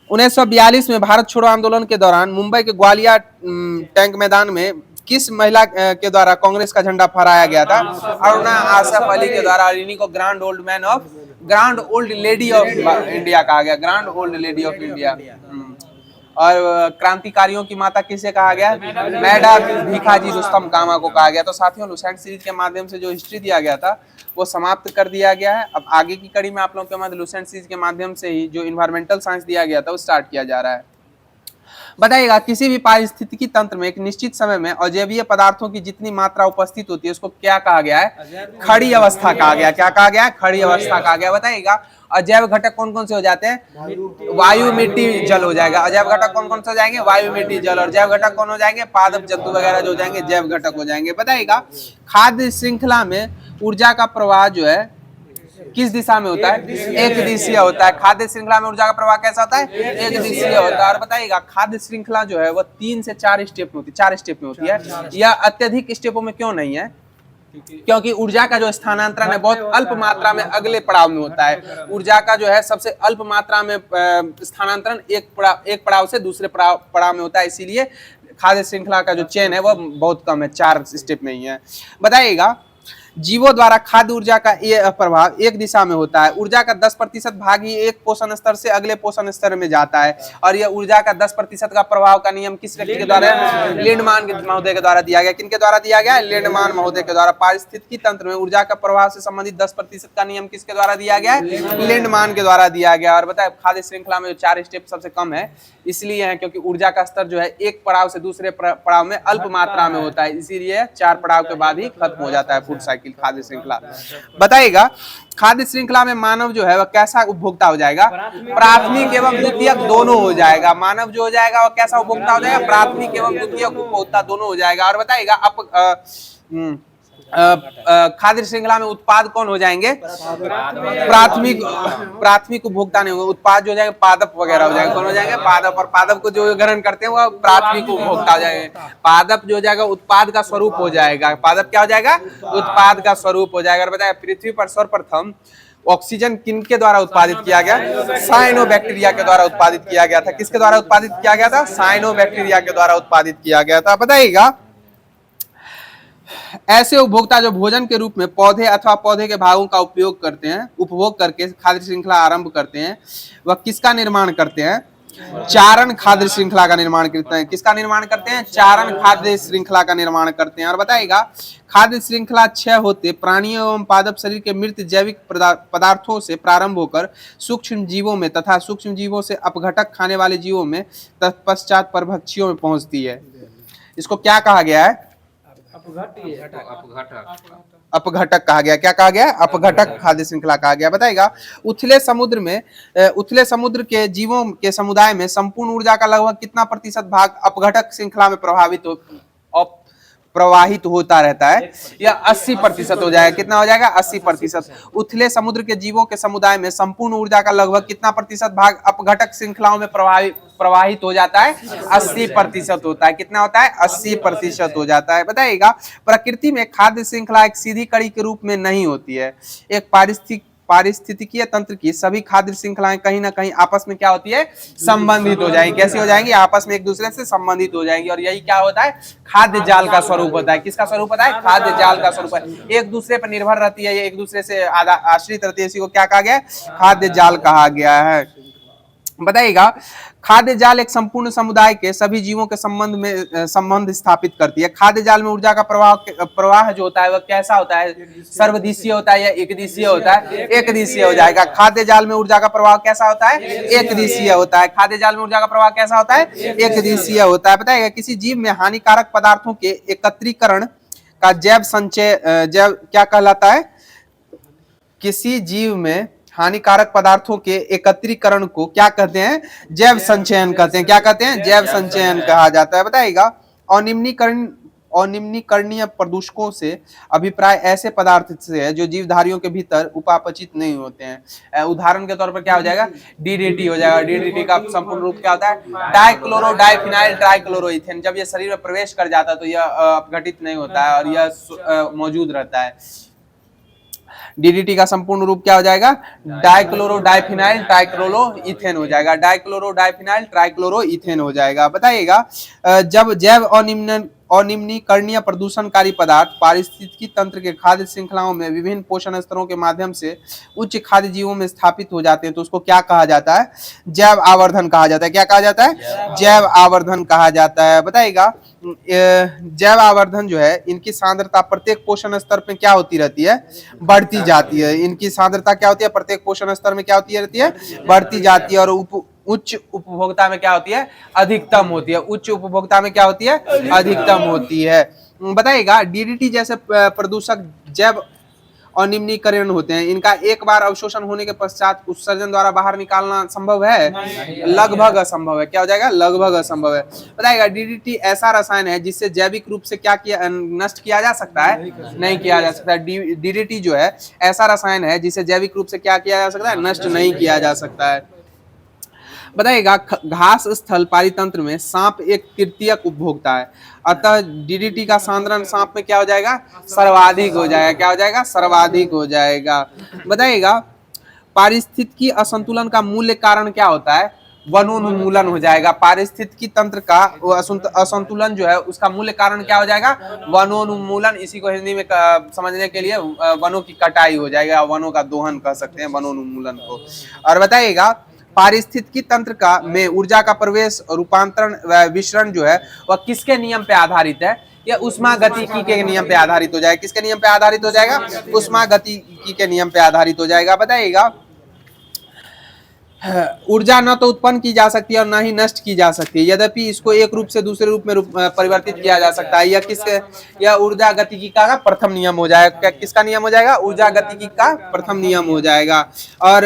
1942 में भारत छोड़ो आंदोलन के दौरान मुंबई के ग्वालियर टैंक मैदान में किस महिला के द्वारा कांग्रेस का झंडा फहराया गया था? अरुणा आसफ अली के द्वारा। इन्हीं को grand old lady of India कहा गया। Grand old lady of India. और क्रांतिकारियों की माता किसे कहा गया? मैडम भीखाजी रुस्तम कामा को कहा गया। तो साथियों लुसेंट सीरीज के माध्यम से जो हिस्ट्री दिया गया था वो समाप्त कर दिया गया है। अब आगे की कड़ी में आप लोगों के मध्य लुसेंट सीरीज के माध्यम से ही जो इन्वायरमेंटल साइंस दिया गया था वो स्टार्ट किया जा रहा है। बताइएगा किसी भी पारिस्थितिकी तंत्र में एक निश्चित समय में अजैवीय पदार्थों की जितनी मात्रा उपस्थित होती है उसको क्या कहा गया है? खड़ी अवस्था कहा गया। क्या कहा गया? खड़ी अवस्था कहा गया। बताइएगा अजैव घटक कौन कौन से हो जाते हैं? वायु, मिट्टी, जल हो जाएगा। अजैव घटक कौन कौन से हो जाएंगे? वायु, मिट्टी, जल। और जैव घटक कौन हो जाएंगे? पादप जंतु वगैरह जो हो जाएंगे जैव घटक हो जाएंगे। बताइएगा खाद्य श्रृंखला में ऊर्जा का प्रवाह जो है किस दिशा में होता है? एक दिशीय होता है। खाद्य श्रृंखला में ऊर्जा का प्रवाह कैसा होता है? एक दिशीय होता है। और बताइएगा खाद्य श्रृंखला जो है वो 3 से 4 स्टेप में होती है। 4 स्टेप में होती है। यह अत्यधिक स्टेपों में क्यों नहीं है? क्योंकि ऊर्जा का जो स्थानांतरण है बहुत अल्प मात्रा में अगले पड़ाव में होता है। ऊर्जा का जो है सबसे अल्प मात्रा में स्थानांतरण एक पड़ाव से दूसरे पड़ाव में होता है। इसीलिए खाद्य श्रृंखला का जो चेन है वो बहुत कम है, 4 स्टेप में ही है। बताइएगा जीवों द्वारा खाद्य ऊर्जा का ये प्रभाव एक दिशा में होता है। ऊर्जा का 10% भाग ही एक पोषण स्तर से अगले पोषण स्तर में जाता है। और यह ऊर्जा का 10% का प्रभाव का नियम किस व्यक्ति के द्वारा है? लिंडमान महोदय के द्वारा दिया गया। किनके द्वारा दिया गया? लिंडमान महोदय के द्वारा। पारिस्थितिकी तंत्र में ऊर्जा का प्रभाव से संबंधित 10% का नियम किसके द्वारा दिया गया है? लिंडमान के द्वारा दिया गया। और बताए खाद्य श्रृंखला में जो 4 स्टेप सबसे कम है इसलिए है क्योंकि ऊर्जा का स्तर जो है एक पड़ाव से दूसरे पड़ाव में अल्प मात्रा में होता है। इसीलिए 4 पड़ाव के बाद ही खत्म हो जाता है फूड साइकिल खाद्य श्रृंखला। बताइएगा खाद्य श्रृंखला में मानव जो है वह कैसा उपभोक्ता हो जाएगा? प्राथमिक एवं द्वितीयक दोनों हो जाएगा। मानव जो हो जाएगा वह कैसा उपभोक्ता हो जाएगा? प्राथमिक एवं द्वितीयक उपभोक्ता दोनों हो जाएगा। और बताइएगा खाद्य श्रृंखला में उत्पाद कौन हो जाएंगे? प्राथमिक उपभोक्ता नहीं होंगे। उत्पाद जो हो जाएंगे पादप वगैरह हो जाएंगे। कौन हो जाएंगे? पादप। और पादप को जो ग्रहण करते हैं वो प्राथमिक उपभोक्ता हो जाएंगे। पादप जो हो जाएगा उत्पाद का स्वरूप हो जाएगा। पादप क्या हो जाएगा? उत्पाद का स्वरूप हो जाएगा। और बताया पृथ्वी पर सर्वप्रथम ऑक्सीजन किनके द्वारा उत्पादित किया गया? साइनोबैक्टीरिया के द्वारा उत्पादित किया गया था। किसके द्वारा उत्पादित किया गया था? साइनोबैक्टीरिया के द्वारा उत्पादित किया गया था। बताइएगा ऐसे उपभोक्ता जो भोजन के रूप में पौधे अथवा पौधे के भागों का उपयोग करते हैं, उपभोग करके खाद्य श्रृंखला आरंभ करते हैं, वह किसका निर्माण करते हैं? चारण खाद्य श्रृंखला का निर्माण करते हैं। किसका निर्माण करते हैं? चारण खाद्य श्रृंखला का निर्माण करते हैं। और बताइएगा खाद्य श्रृंखला 6 होते प्राणियों एवं पादप शरीर के मृत जैविक पदार्थों से प्रारंभ होकर सूक्ष्म जीवों में तथा सूक्ष्म जीवों से अपघटक खाने वाले जीवों में तत्पश्चात परभक्षियों में पहुंचती है। इसको क्या कहा गया है? अपघटक कहा गया। क्या कहा गया? अपघटक खाद्य श्रृंखला कहा गया। बताइएगा उथले समुद्र के जीवों के समुदाय में संपूर्ण ऊर्जा का लगभग कितना प्रतिशत भाग अपघटक श्रृंखला में प्रवाहित होता रहता है, यह 80% हो जाएगा। कितना हो जाएगा? 80%। उथले समुद्र के जीवों के समुदाय में संपूर्ण ऊर्जा का लगभग कितना प्रतिशत भाग अपघटक श्रृंखलाओं में प्रवाहित हो जाता है? 80% होता है। कितना होता है? 80% हो जाता है। बताइएगा, प्रकृति में खाद्य श्रृंखला एक सीधी कड़ी के रूप में नहीं होती है। एक पारिस्थितिकीय तंत्र की सभी खाद्य श्रृंखलाएं कहीं ना कहीं आपस में क्या होती है? संबंधित हो जाएंगी। कैसी हो जाएंगी? आपस में एक दूसरे से संबंधित हो जाएंगी। और यही क्या होता है? खाद्य जाल का स्वरूप होता है। किसका स्वरूप होता है? खाद्य जाल का स्वरूप है। एक दूसरे पर निर्भर रहती है, ये एक दूसरे से आश्रित रहती है। इसी को क्या कहा गया? खाद्य जाल कहा गया है। बताइएगा, खाद्य जाल एक संपूर्ण समुदाय के सभी जीवों के संबंध स्थापित करती है। खाद्य जाल में ऊर्जा का प्रवाह जो होता है वह कैसा होता है? सर्वदिशीय होता है या एकदिशीय होता है? एकदिशीय हो जाएगा। खाद्य जाल में ऊर्जा का प्रवाह कैसा होता है? एकदिशीय होता है। खाद्य जाल में ऊर्जा का प्रवाह कैसा होता है? एकदिशीय होता है। बताइएगा, किसी जीव में हानिकारक पदार्थों के एकत्रीकरण का जैव संचय क्या कहलाता है? किसी जीव में हानिकारक पदार्थों के एकत्रीकरण को क्या कहते हैं? जैव संचयन कहते हैं। क्या कहते हैं? जैव संचयन कहा जाता है। बताइएगा, अनिम्नीकरणीय प्रदूषकों से अभिप्राय ऐसे पदार्थ से है जो जीवधारियों के भीतर उपापचित नहीं होते हैं। उदाहरण के तौर पर क्या हो जाएगा? डीडीटी हो जाएगा। डीडीटी का संपूर्ण रूप क्या होता है? Dichloro diphenyl trichloroethane. जब यह शरीर में प्रवेश कर जाता है तो यह अपघटित नहीं होता है और यह मौजूद रहता है। डीडीटी का संपूर्ण रूप क्या हो जाएगा? डाइक्लोरो डाइफिनाइल ट्राइक्लोरोइथेन हो जाएगा। डाइक्लोरो डाइफिनाइल ट्राइक्लोरोइथेन हो जाएगा। बताइएगा, जब जैव अनिम्नीकरणीय प्रदूषणकारी पदार्थ पारिस्थितिकी तंत्र के खाद्य श्रृंखलाओं में विभिन्न पोषण स्तरों के माध्यम से उच्च खाद्य जीवों में स्थापित हो जाते हैं तो उसको क्या कहा जाता है? जैव आवर्धन कहा जाता है। क्या कहा जाता है? जैव आवर्धन कहा जाता है। बताइएगा, जैव आवर्धन जो है, इनकी सांद्रता प्रत्येक पोषण स्तर पे क्या होती रहती है? बढ़ती जाती है। इनकी सांद्रता क्या होती है? प्रत्येक पोषण स्तर में क्या होती रहती है? बढ़ती जाती है। और उच्च उपभोक्ता में क्या होती है? अधिकतम होती है। उच्च उपभोक्ता में क्या होती है? अधिकतम होती है। बताइएगा, डीडीटी जैसे प्रदूषक जैव अनिम्नीकरण होते हैं, इनका एक बार अवशोषण होने के पश्चात उत्सर्जन द्वारा बाहर निकालना संभव है? लगभग असंभव है। क्या हो जाएगा? लगभग असंभव है। बताइएगा, डीडीटी ऐसा रसायन है जिससे जैविक रूप से क्या किया नष्ट किया जा सकता है? नहीं किया जा सकता। डीडीटी जो है ऐसा रसायन है जिसे जैविक रूप से क्या किया जा सकता है? नष्ट नहीं किया जा सकता है। बताइएगा, घास स्थल पारितंत्र में सांप एक तृतीयक उपभोक्ता है, अतः डीडीटी का सांद्रण सांप में क्या हो जाएगा? सर्वाधिक हो जाएगा। क्या हो जाएगा? सर्वाधिक हो जाएगा। बताइएगा, पारिस्थितिकी असंतुलन का मूल्य कारण क्या होता है? वनोन्मूलन हो जाएगा। पारिस्थितिकी तंत्र का असंतुलन जो है उसका मूल्य कारण क्या हो जाएगा? वनोन्मूलन। इसी को हिंदी में समझने के लिए वनों की कटाई हो जाएगा, वनों का दोहन कह सकते हैं वनोन्मूलन को। और बताइएगा, पारिस्थितिकी तंत्र का में ऊर्जा का प्रवेश, रूपांतरण व विसरण जो है वह किसके नियम पे आधारित है? यह उष्मागतिकी के नियम पे आधारित हो जाएगा। किसके नियम पे आधारित हो जाएगा? उष्मागतिकी के नियम पे आधारित हो जाएगा। बताइएगा, ऊर्जा न तो उत्पन्न की जा सकती है और न ही नष्ट की जा सकती है, यद्यपि इसको एक रूप से दूसरे रूप में परिवर्तित किया जा सकता है। यह ऊर्जा गतिकी का प्रथम नियम हो जाएगा। किसका नियम हो जाएगा? ऊर्जा गतिकी का प्रथम नियम हो जाएगा। और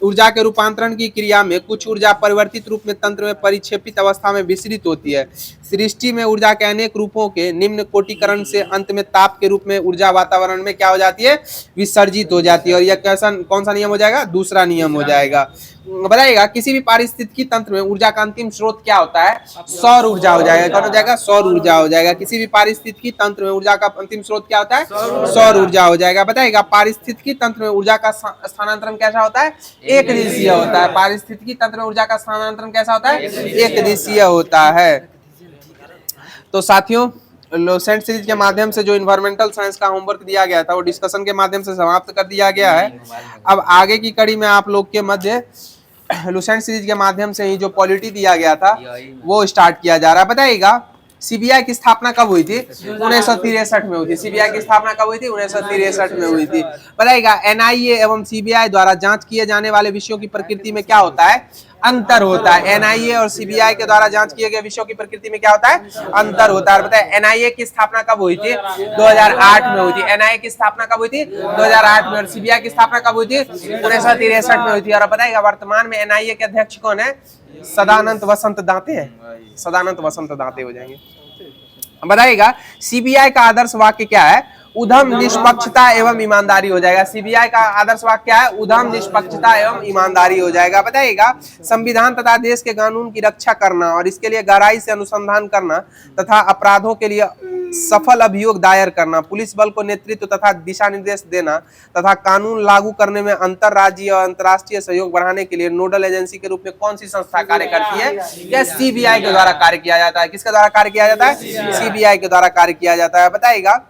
ऊर्जा के रूपांतरण की क्रिया में कुछ ऊर्जा परिवर्तित रूप में तंत्र में परिक्षेपित अवस्था में विसरित होती है। सृष्टि में ऊर्जा के अनेक रूपों के निम्न कोटिकरण से अंत में ताप के रूप में ऊर्जा वातावरण में क्या हो जाती है? विसर्जित हो जाती है। और यह कौन सा नियम हो जाएगा? दूसरा नियम हो जाएगा। बताइएगा, किसी भी पारिस्थितिकी तंत्र में ऊर्जा का अंतिम स्रोत क्या होता है? सौर ऊर्जा हो जाएगा। कौन हो जाएगा? सौर ऊर्जा हो जाएगा। किसी भी पारिस्थितिकी तंत्र में ऊर्जा का अंतिम स्रोत क्या होता है? सौर ऊर्जा हो जाएगा। बताइएगा, पारिस्थितिकी तंत्र में ऊर्जा का स्थानांतरण कैसा होता है? एक दिशीय होता है। पारिस्थितिकी तंत्र में ऊर्जा का स्थानांतरण कैसा होता है? एक दिशीय होता है। तो साथियों, लोसेंट सीरीज के माध्यम से जो इन्वायरमेंटल साइंस का होमवर्क दिया गया था वो डिस्कशन के माध्यम से समाप्त कर दिया गया है। अब आगे की कड़ी में आप लोग के मध्य लुसेंट सीरीज के माध्यम से ही जो पॉलिटी दिया गया था वो स्टार्ट किया जा रहा है। बताइएगा, सीबीआई की स्थापना कब हुई थी? 1963 में हुई थी। सीबीआई की स्थापना कब हुई थी? 1963 में हुई थी। बताइएगा, एनआईए एवं सीबीआई द्वारा जांच किए जाने वाले विषयों की प्रकृति में क्या होता है? अंतर होता है। एनआईए और सीबीआई के द्वारा जांच किए गए विषयों की प्रकृति में क्या होता है? अंतर होता है। बताइए, एनआईए की स्थापना कब हुई थी? 2008 में हुई थी। एनआईए की स्थापना कब हुई थी? 2008 में। और सीबीआई की स्थापना कब हुई थी? 1963 में हुई थी। और बताइएगा, वर्तमान में एनआईए के अध्यक्ष कौन है? सदानंद वसंत दांते है। सदानंद वसंत दांते हो जाएंगे। बताइएगा सीबीआई का आदर्श वाक्य क्या है? उधम, निष्पक्षता एवं ईमानदारी हो जाएगा। सीबीआई का आदर्श वाक्य क्या है? उधम, निष्पक्षता एवं ईमानदारी हो जाएगा। बताइएगा संविधान तथा देश के कानून की रक्षा करना और इसके लिए गहराई से अनुसंधान करना तथा अपराधों के लिए सफल अभियोग दायर करना, पुलिस बल को नेतृत्व तथा दिशा निर्देश देना तथा कानून लागू करने में अंतरराज्यीय और अंतर्राष्ट्रीय सहयोग बढ़ाने के लिए नोडल एजेंसी के रूप में कौन सी संस्था कार्य करती है? यह सीबीआई के द्वारा कार्य किया जाता है। किसके द्वारा कार्य किया जाता है? सीबीआई के द्वारा कार्य किया जाता है। बताइएगा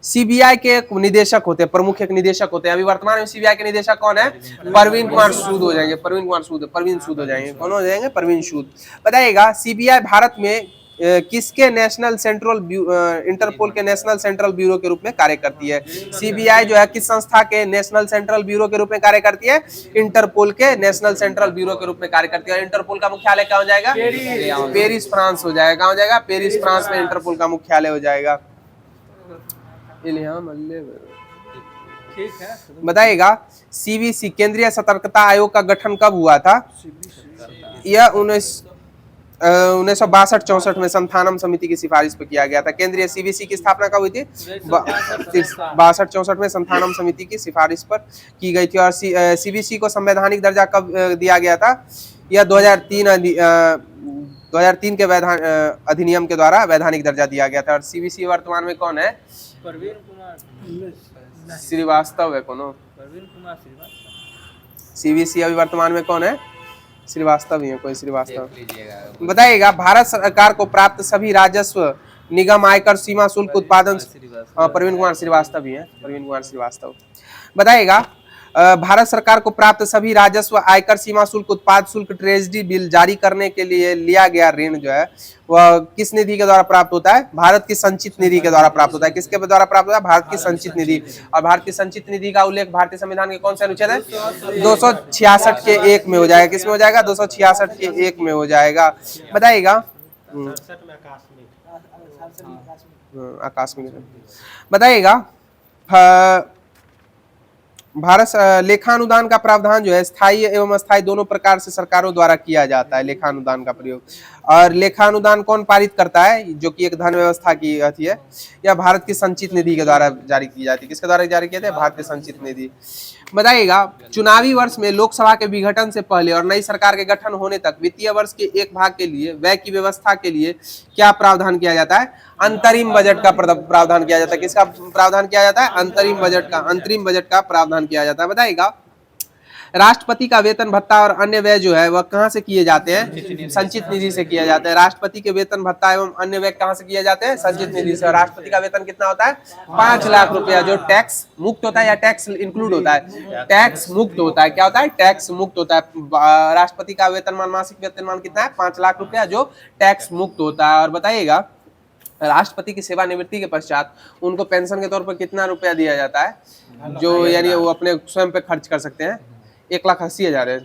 सीबीआई के एक निदेशक होते हैं, प्रमुख एक निदेशक होते हैं। अभी वर्तमान में सीबीआई के निदेशक कौन है? परवीन कुमार सूद हो जाएंगे। परवीन सूद हो जाएंगे। कौन हो जाएंगे? परवीन सूद। बताइएगा सीबीआई भारत में किसके नेशनल सेंट्रल इंटरपोल के नेशनल सेंट्रल ब्यूरो के रूप में कार्य करती है? सीबीआई जो है किस संस्था के नेशनल सेंट्रल ब्यूरो के रूप में कार्य करती है? इंटरपोल के नेशनल सेंट्रल ब्यूरो के रूप में कार्य करती है। इंटरपोल का मुख्यालय क्या हो जाएगा? पेरिस, फ्रांस हो जाएगा। कहाँ हो जाएगा? पेरिस, फ्रांस में इंटरपोल का मुख्यालय हो जाएगा। ठीक है। बताइएगा सीबीसी केंद्रीय सतर्कता आयोग का गठन कब हुआ था? यह 1962-64 में संथानम समिति की सिफारिश पर किया गया था। केंद्रीय सीबीसी की स्थापना कब हुई थी? 62-64 में संथानम समिति की सिफारिश पर की गई थी। और सीबीसी को संवैधानिक दर्जा कब दिया गया था? यह 2003 के अधिनियम के द्वारा वैधानिक दर्जा दिया गया था। और सीबीसी वर्तमान में कौन है? परवीन कुमार श्रीवास्तव है। कौन? परवीन कुमार श्रीवास्तव। सीबीसी अभी वर्तमान में कौन है? श्रीवास्तव ही है, कोई श्रीवास्तव। बताइएगा भारत सरकार को प्राप्त सभी राजस्व, निगम, आयकर, सीमा शुल्क, उत्पादन। परवीन कुमार श्रीवास्तव ही है। परवीन कुमार श्रीवास्तव। बताइएगा भारत सरकार को प्राप्त सभी राजस्व, आयकर, सीमा शुल्क, उत्पाद शुल्क, ट्रेजरी बिल जारी करने के लिए लिया गया ऋण जो है वह किस निधि के द्वारा प्राप्त होता है? भारत की संचित निधि के द्वारा प्राप्त होता है। किसके द्वारा प्राप्त होता है? भारत की संचित निधि। और भारत की संचित निधि का उल्लेख भारतीय संविधान के कौन से अनुच्छेद है? 266 के 1 में हो जाएगा। किसमें हो जाएगा? 266 के 1 में हो जाएगा। बताइएगा आकस्मिक। बताइएगा भारत लेखानुदान का प्रावधान जो है स्थायी एवं अस्थायी दोनों प्रकार से सरकारों द्वारा किया जाता है। लेखानुदान का प्रयोग। और लेखानुदान कौन पारित करता है? जो कि एक धन व्यवस्था की अथी है। यह भारत की संचित निधि के द्वारा जारी की जाती है। किसके द्वारा जारी किया जाता है? भारत की संचित निधि। बताइएगा चुनावी वर्ष में लोकसभा के विघटन से पहले और नई सरकार के गठन होने तक वित्तीय वर्ष के एक भाग के लिए व्यय की व्यवस्था के लिए क्या प्रावधान किया जाता है? अंतरिम बजट का प्रावधान किया जाता है। किसका प्रावधान किया जाता है? अंतरिम बजट का प्रावधान किया जाता है। बताइएगा राष्ट्रपति का वेतन भत्ता और अन्य व्यय जो है वह कहां से किए जाते हैं? संचित निधि से किया जाता है। राष्ट्रपति के वेतन भत्ता एवं अन्य व्यय कहां से किए जाते हैं? संचित निधि से। और राष्ट्रपति का वेतन कितना होता है? 5 लाख रुपया, जो टैक्स मुक्त होता है या टैक्स इंक्लूड होता है? टैक्स मुक्त होता है। क्या होता है? टैक्स मुक्त होता है। राष्ट्रपति का वेतनमान, मासिक वेतनमान कितना है? 5 लाख रुपया, जो टैक्स मुक्त होता है। और बताइएगा राष्ट्रपति की सेवानिवृत्ति के पश्चात उनको पेंशन के तौर पर कितना रुपया दिया जाता है? जो यानी वो अपने स्वयं पे खर्च कर सकते हैं। 1,80,000 है।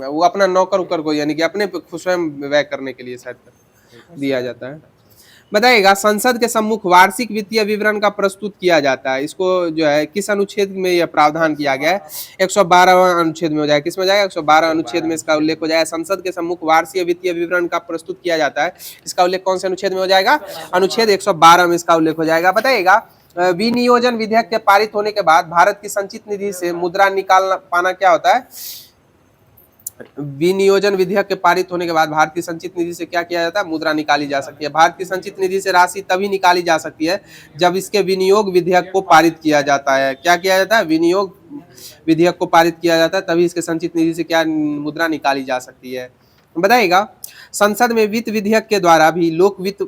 वो अपना नौकर उकर को यानी कि अपने स्वयं व्यय करने के लिए शायद दिया जाता है। बताइएगा संसद के सम्मुख वार्षिक वित्तीय विवरण का प्रस्तुत किया जाता है। इसको जो है किस अनुच्छेद में यह प्रावधान किया गया है? 112वां अनुच्छेद में हो जाएगा। किसमें हो जाएगा? 112 अनुच्छेद में इसका उल्लेख हो जाएगा। संसद के सम्मुख वार्षिक वित्तीय विवरण का प्रस्तुत किया जाता है। इसका उल्लेख कौन से अनुच्छेद में हो जाएगा? अनुच्छेद 112 में इसका उल्लेख हो जाएगा। बताइएगा विनियोजन विधेयक के पारित होने के बाद भारत की संचित निधि से मुद्रा निकाल पाना क्या होता है? विनियोजन विधेयक के पारित होने के बाद भारत की संचित निधि से क्या किया जाता है? मुद्रा निकाली जा सकती है। भारत की संचित निधि से राशि तभी निकाली जा सकती है जब इसके विनियोग विधेयक को पारित किया जाता है। क्या किया जाता है? विनियोग विधेयक को पारित किया जाता है, तभी इसके संचित निधि से क्या मुद्रा निकाली जा सकती है। बताइएगा संसद में वित्त विधेयक के द्वारा भी लोक वित्त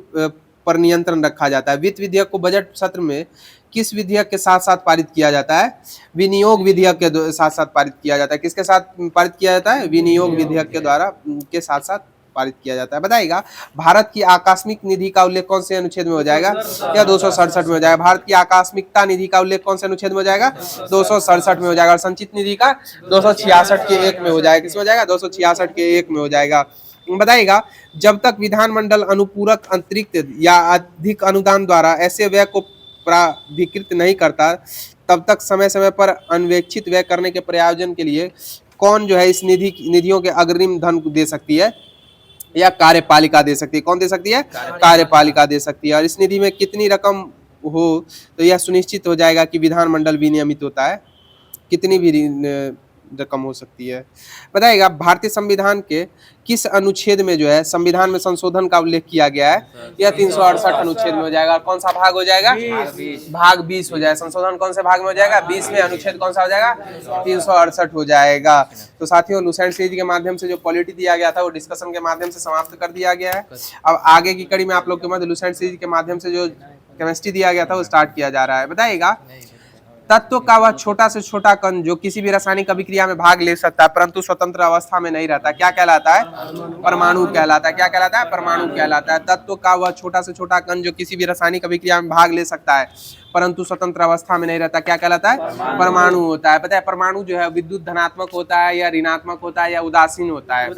पर नियंत्रण रखा जाता है। वित्त विधेयक को बजट सत्र में किस विधेयक के साथ साथ पारित किया जाता है? विनियोग विधेयक के साथ साथ पारित किया जाता है। किसके साथ पारित किया जाता है? विनियोग विधेयक के द्वारा के साथ साथ पारित किया जाता है। बताइएगा भारत की आकस्मिक निधि का उल्लेख कौन से अनुच्छेद में हो जाएगा? या 267 में हो जाएगा। भारत की आकस्मिकता निधि का उल्लेख कौन से अनुच्छेद में हो जाएगा? 267 में हो जाएगा। और संचित निधि का 266 के 1 में हो जाएगा। किसमें हो जाएगा? 266 के 1 में हो जाएगा। बताइएगा जब तक विधानमंडल अनुपूरक, अतिरिक्त या अधिक अनुदान द्वारा ऐसे व्यय को प्राधिकृत नहीं करता तब तक समय समय पर अन्वेक्षित व्यय करने के प्रयोजन के लिए कौन जो है इस निधियों के अग्रिम धन दे सकती है, या कार्यपालिका दे सकती है। कौन दे सकती है? कार्यपालिका दे सकती है। और इस निधि में कितनी रकम हो तो यह सुनिश्चित हो जाएगा कि विधानमंडल विनियमित होता है। कितनी भी रकम हो सकती है। बताइएगा भारतीय संविधान के किस अनुच्छेद में जो है संविधान में संशोधन का उल्लेख किया गया है? यह 368 अनुच्छेद में हो जाएगा। और कौन सा भाग हो जाएगा? भाग 20 हो जाएगा। संशोधन कौन से भाग में हो जाएगा? 20 में। अनुच्छेद कौन सा हो जाएगा? 368 हो जाएगा। तो साथियों लुसेंट सीरीज के माध्यम से जो पॉलिटी दिया गया था वो डिस्कशन के माध्यम से समाप्त कर दिया गया है। अब आगे की कड़ी में आप लोग के मध्य लुसेंट सीरीज के माध्यम से जो केमिस्ट्री दिया गया था वो स्टार्ट किया जा रहा है। बताइएगा तत्व का वह छोटा से छोटा कण जो किसी भी रासायनिक अभिक्रिया में भाग ले सकता है परंतु स्वतंत्र अवस्था में नहीं रहता, क्या कहलाता है? परमाणु कहलाता है। क्या कहलाता है? परमाणु कहलाता है। तत्व का वह छोटा से छोटा कण जो किसी भी रासायनिक अभिक्रिया में भाग ले सकता है परंतु स्वतंत्र अवस्था में नहीं रहता, क्या कहलाता है? परमाणु होता है। पता है परमाणु जो है विद्युत धनात्मक होता है या ऋणात्मक होता है या उदासीन होता है?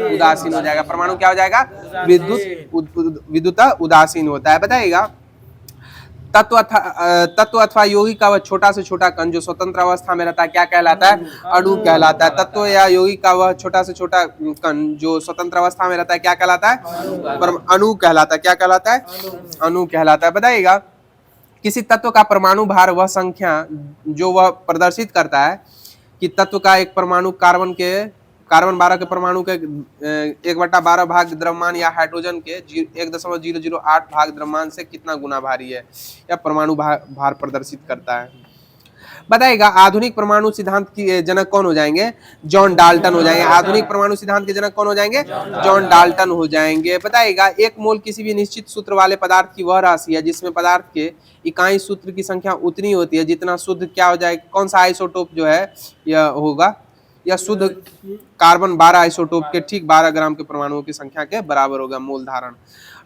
उदासीन हो जाएगा। परमाणु क्या हो जाएगा? विद्युत उदासीन होता है। बताइएगा तत्व अथवा यौगिक का वह छोटा से छोटा कण जो स्वतंत्र अवस्था में रहता है क्या कहलाता है? अणु कहलाता है। तत्व या यौगिक का वह छोटा से छोटा कण जो स्वतंत्र अवस्था में रहता है क्या कहलाता है? अणु कहलाता है। क्या कहलाता है? अणु कहलाता है। बताइएगा किसी तत्व का परमाणु भार वह संख्या जो वह प्रदर्शित करता है कि तत्व का एक परमाणु कार्बन 12 के परमाणु के 1/12 भाग द्रव्यमान या हाइड्रोजन के 1.008 भाग द्रव्यमान से कितना गुना भारी है, या परमाणु भार प्रदर्शित करता है। बताइएगा आधुनिक परमाणु सिद्धांत के जनक कौन हो जाएंगे? जॉन डाल्टन हो जाएंगे। आधुनिक परमाणु सिद्धांत के जनक कौन हो जाएंगे? जॉन डाल्टन हो जाएंगे। बताइएगा एक मोल किसी भी निश्चित सूत्र वाले पदार्थ की वह राशि है जिसमें पदार्थ के इकाई सूत्र की संख्या उतनी होती है जितना शुद्ध क्या हो जाएगा? कौन सा आइसोटोप जो है यह होगा? या शुद्ध कार्बन 12 आइसोटोप के ठीक 12 ग्राम के परमाणुओं की संख्या के बराबर होगा मोल धारण।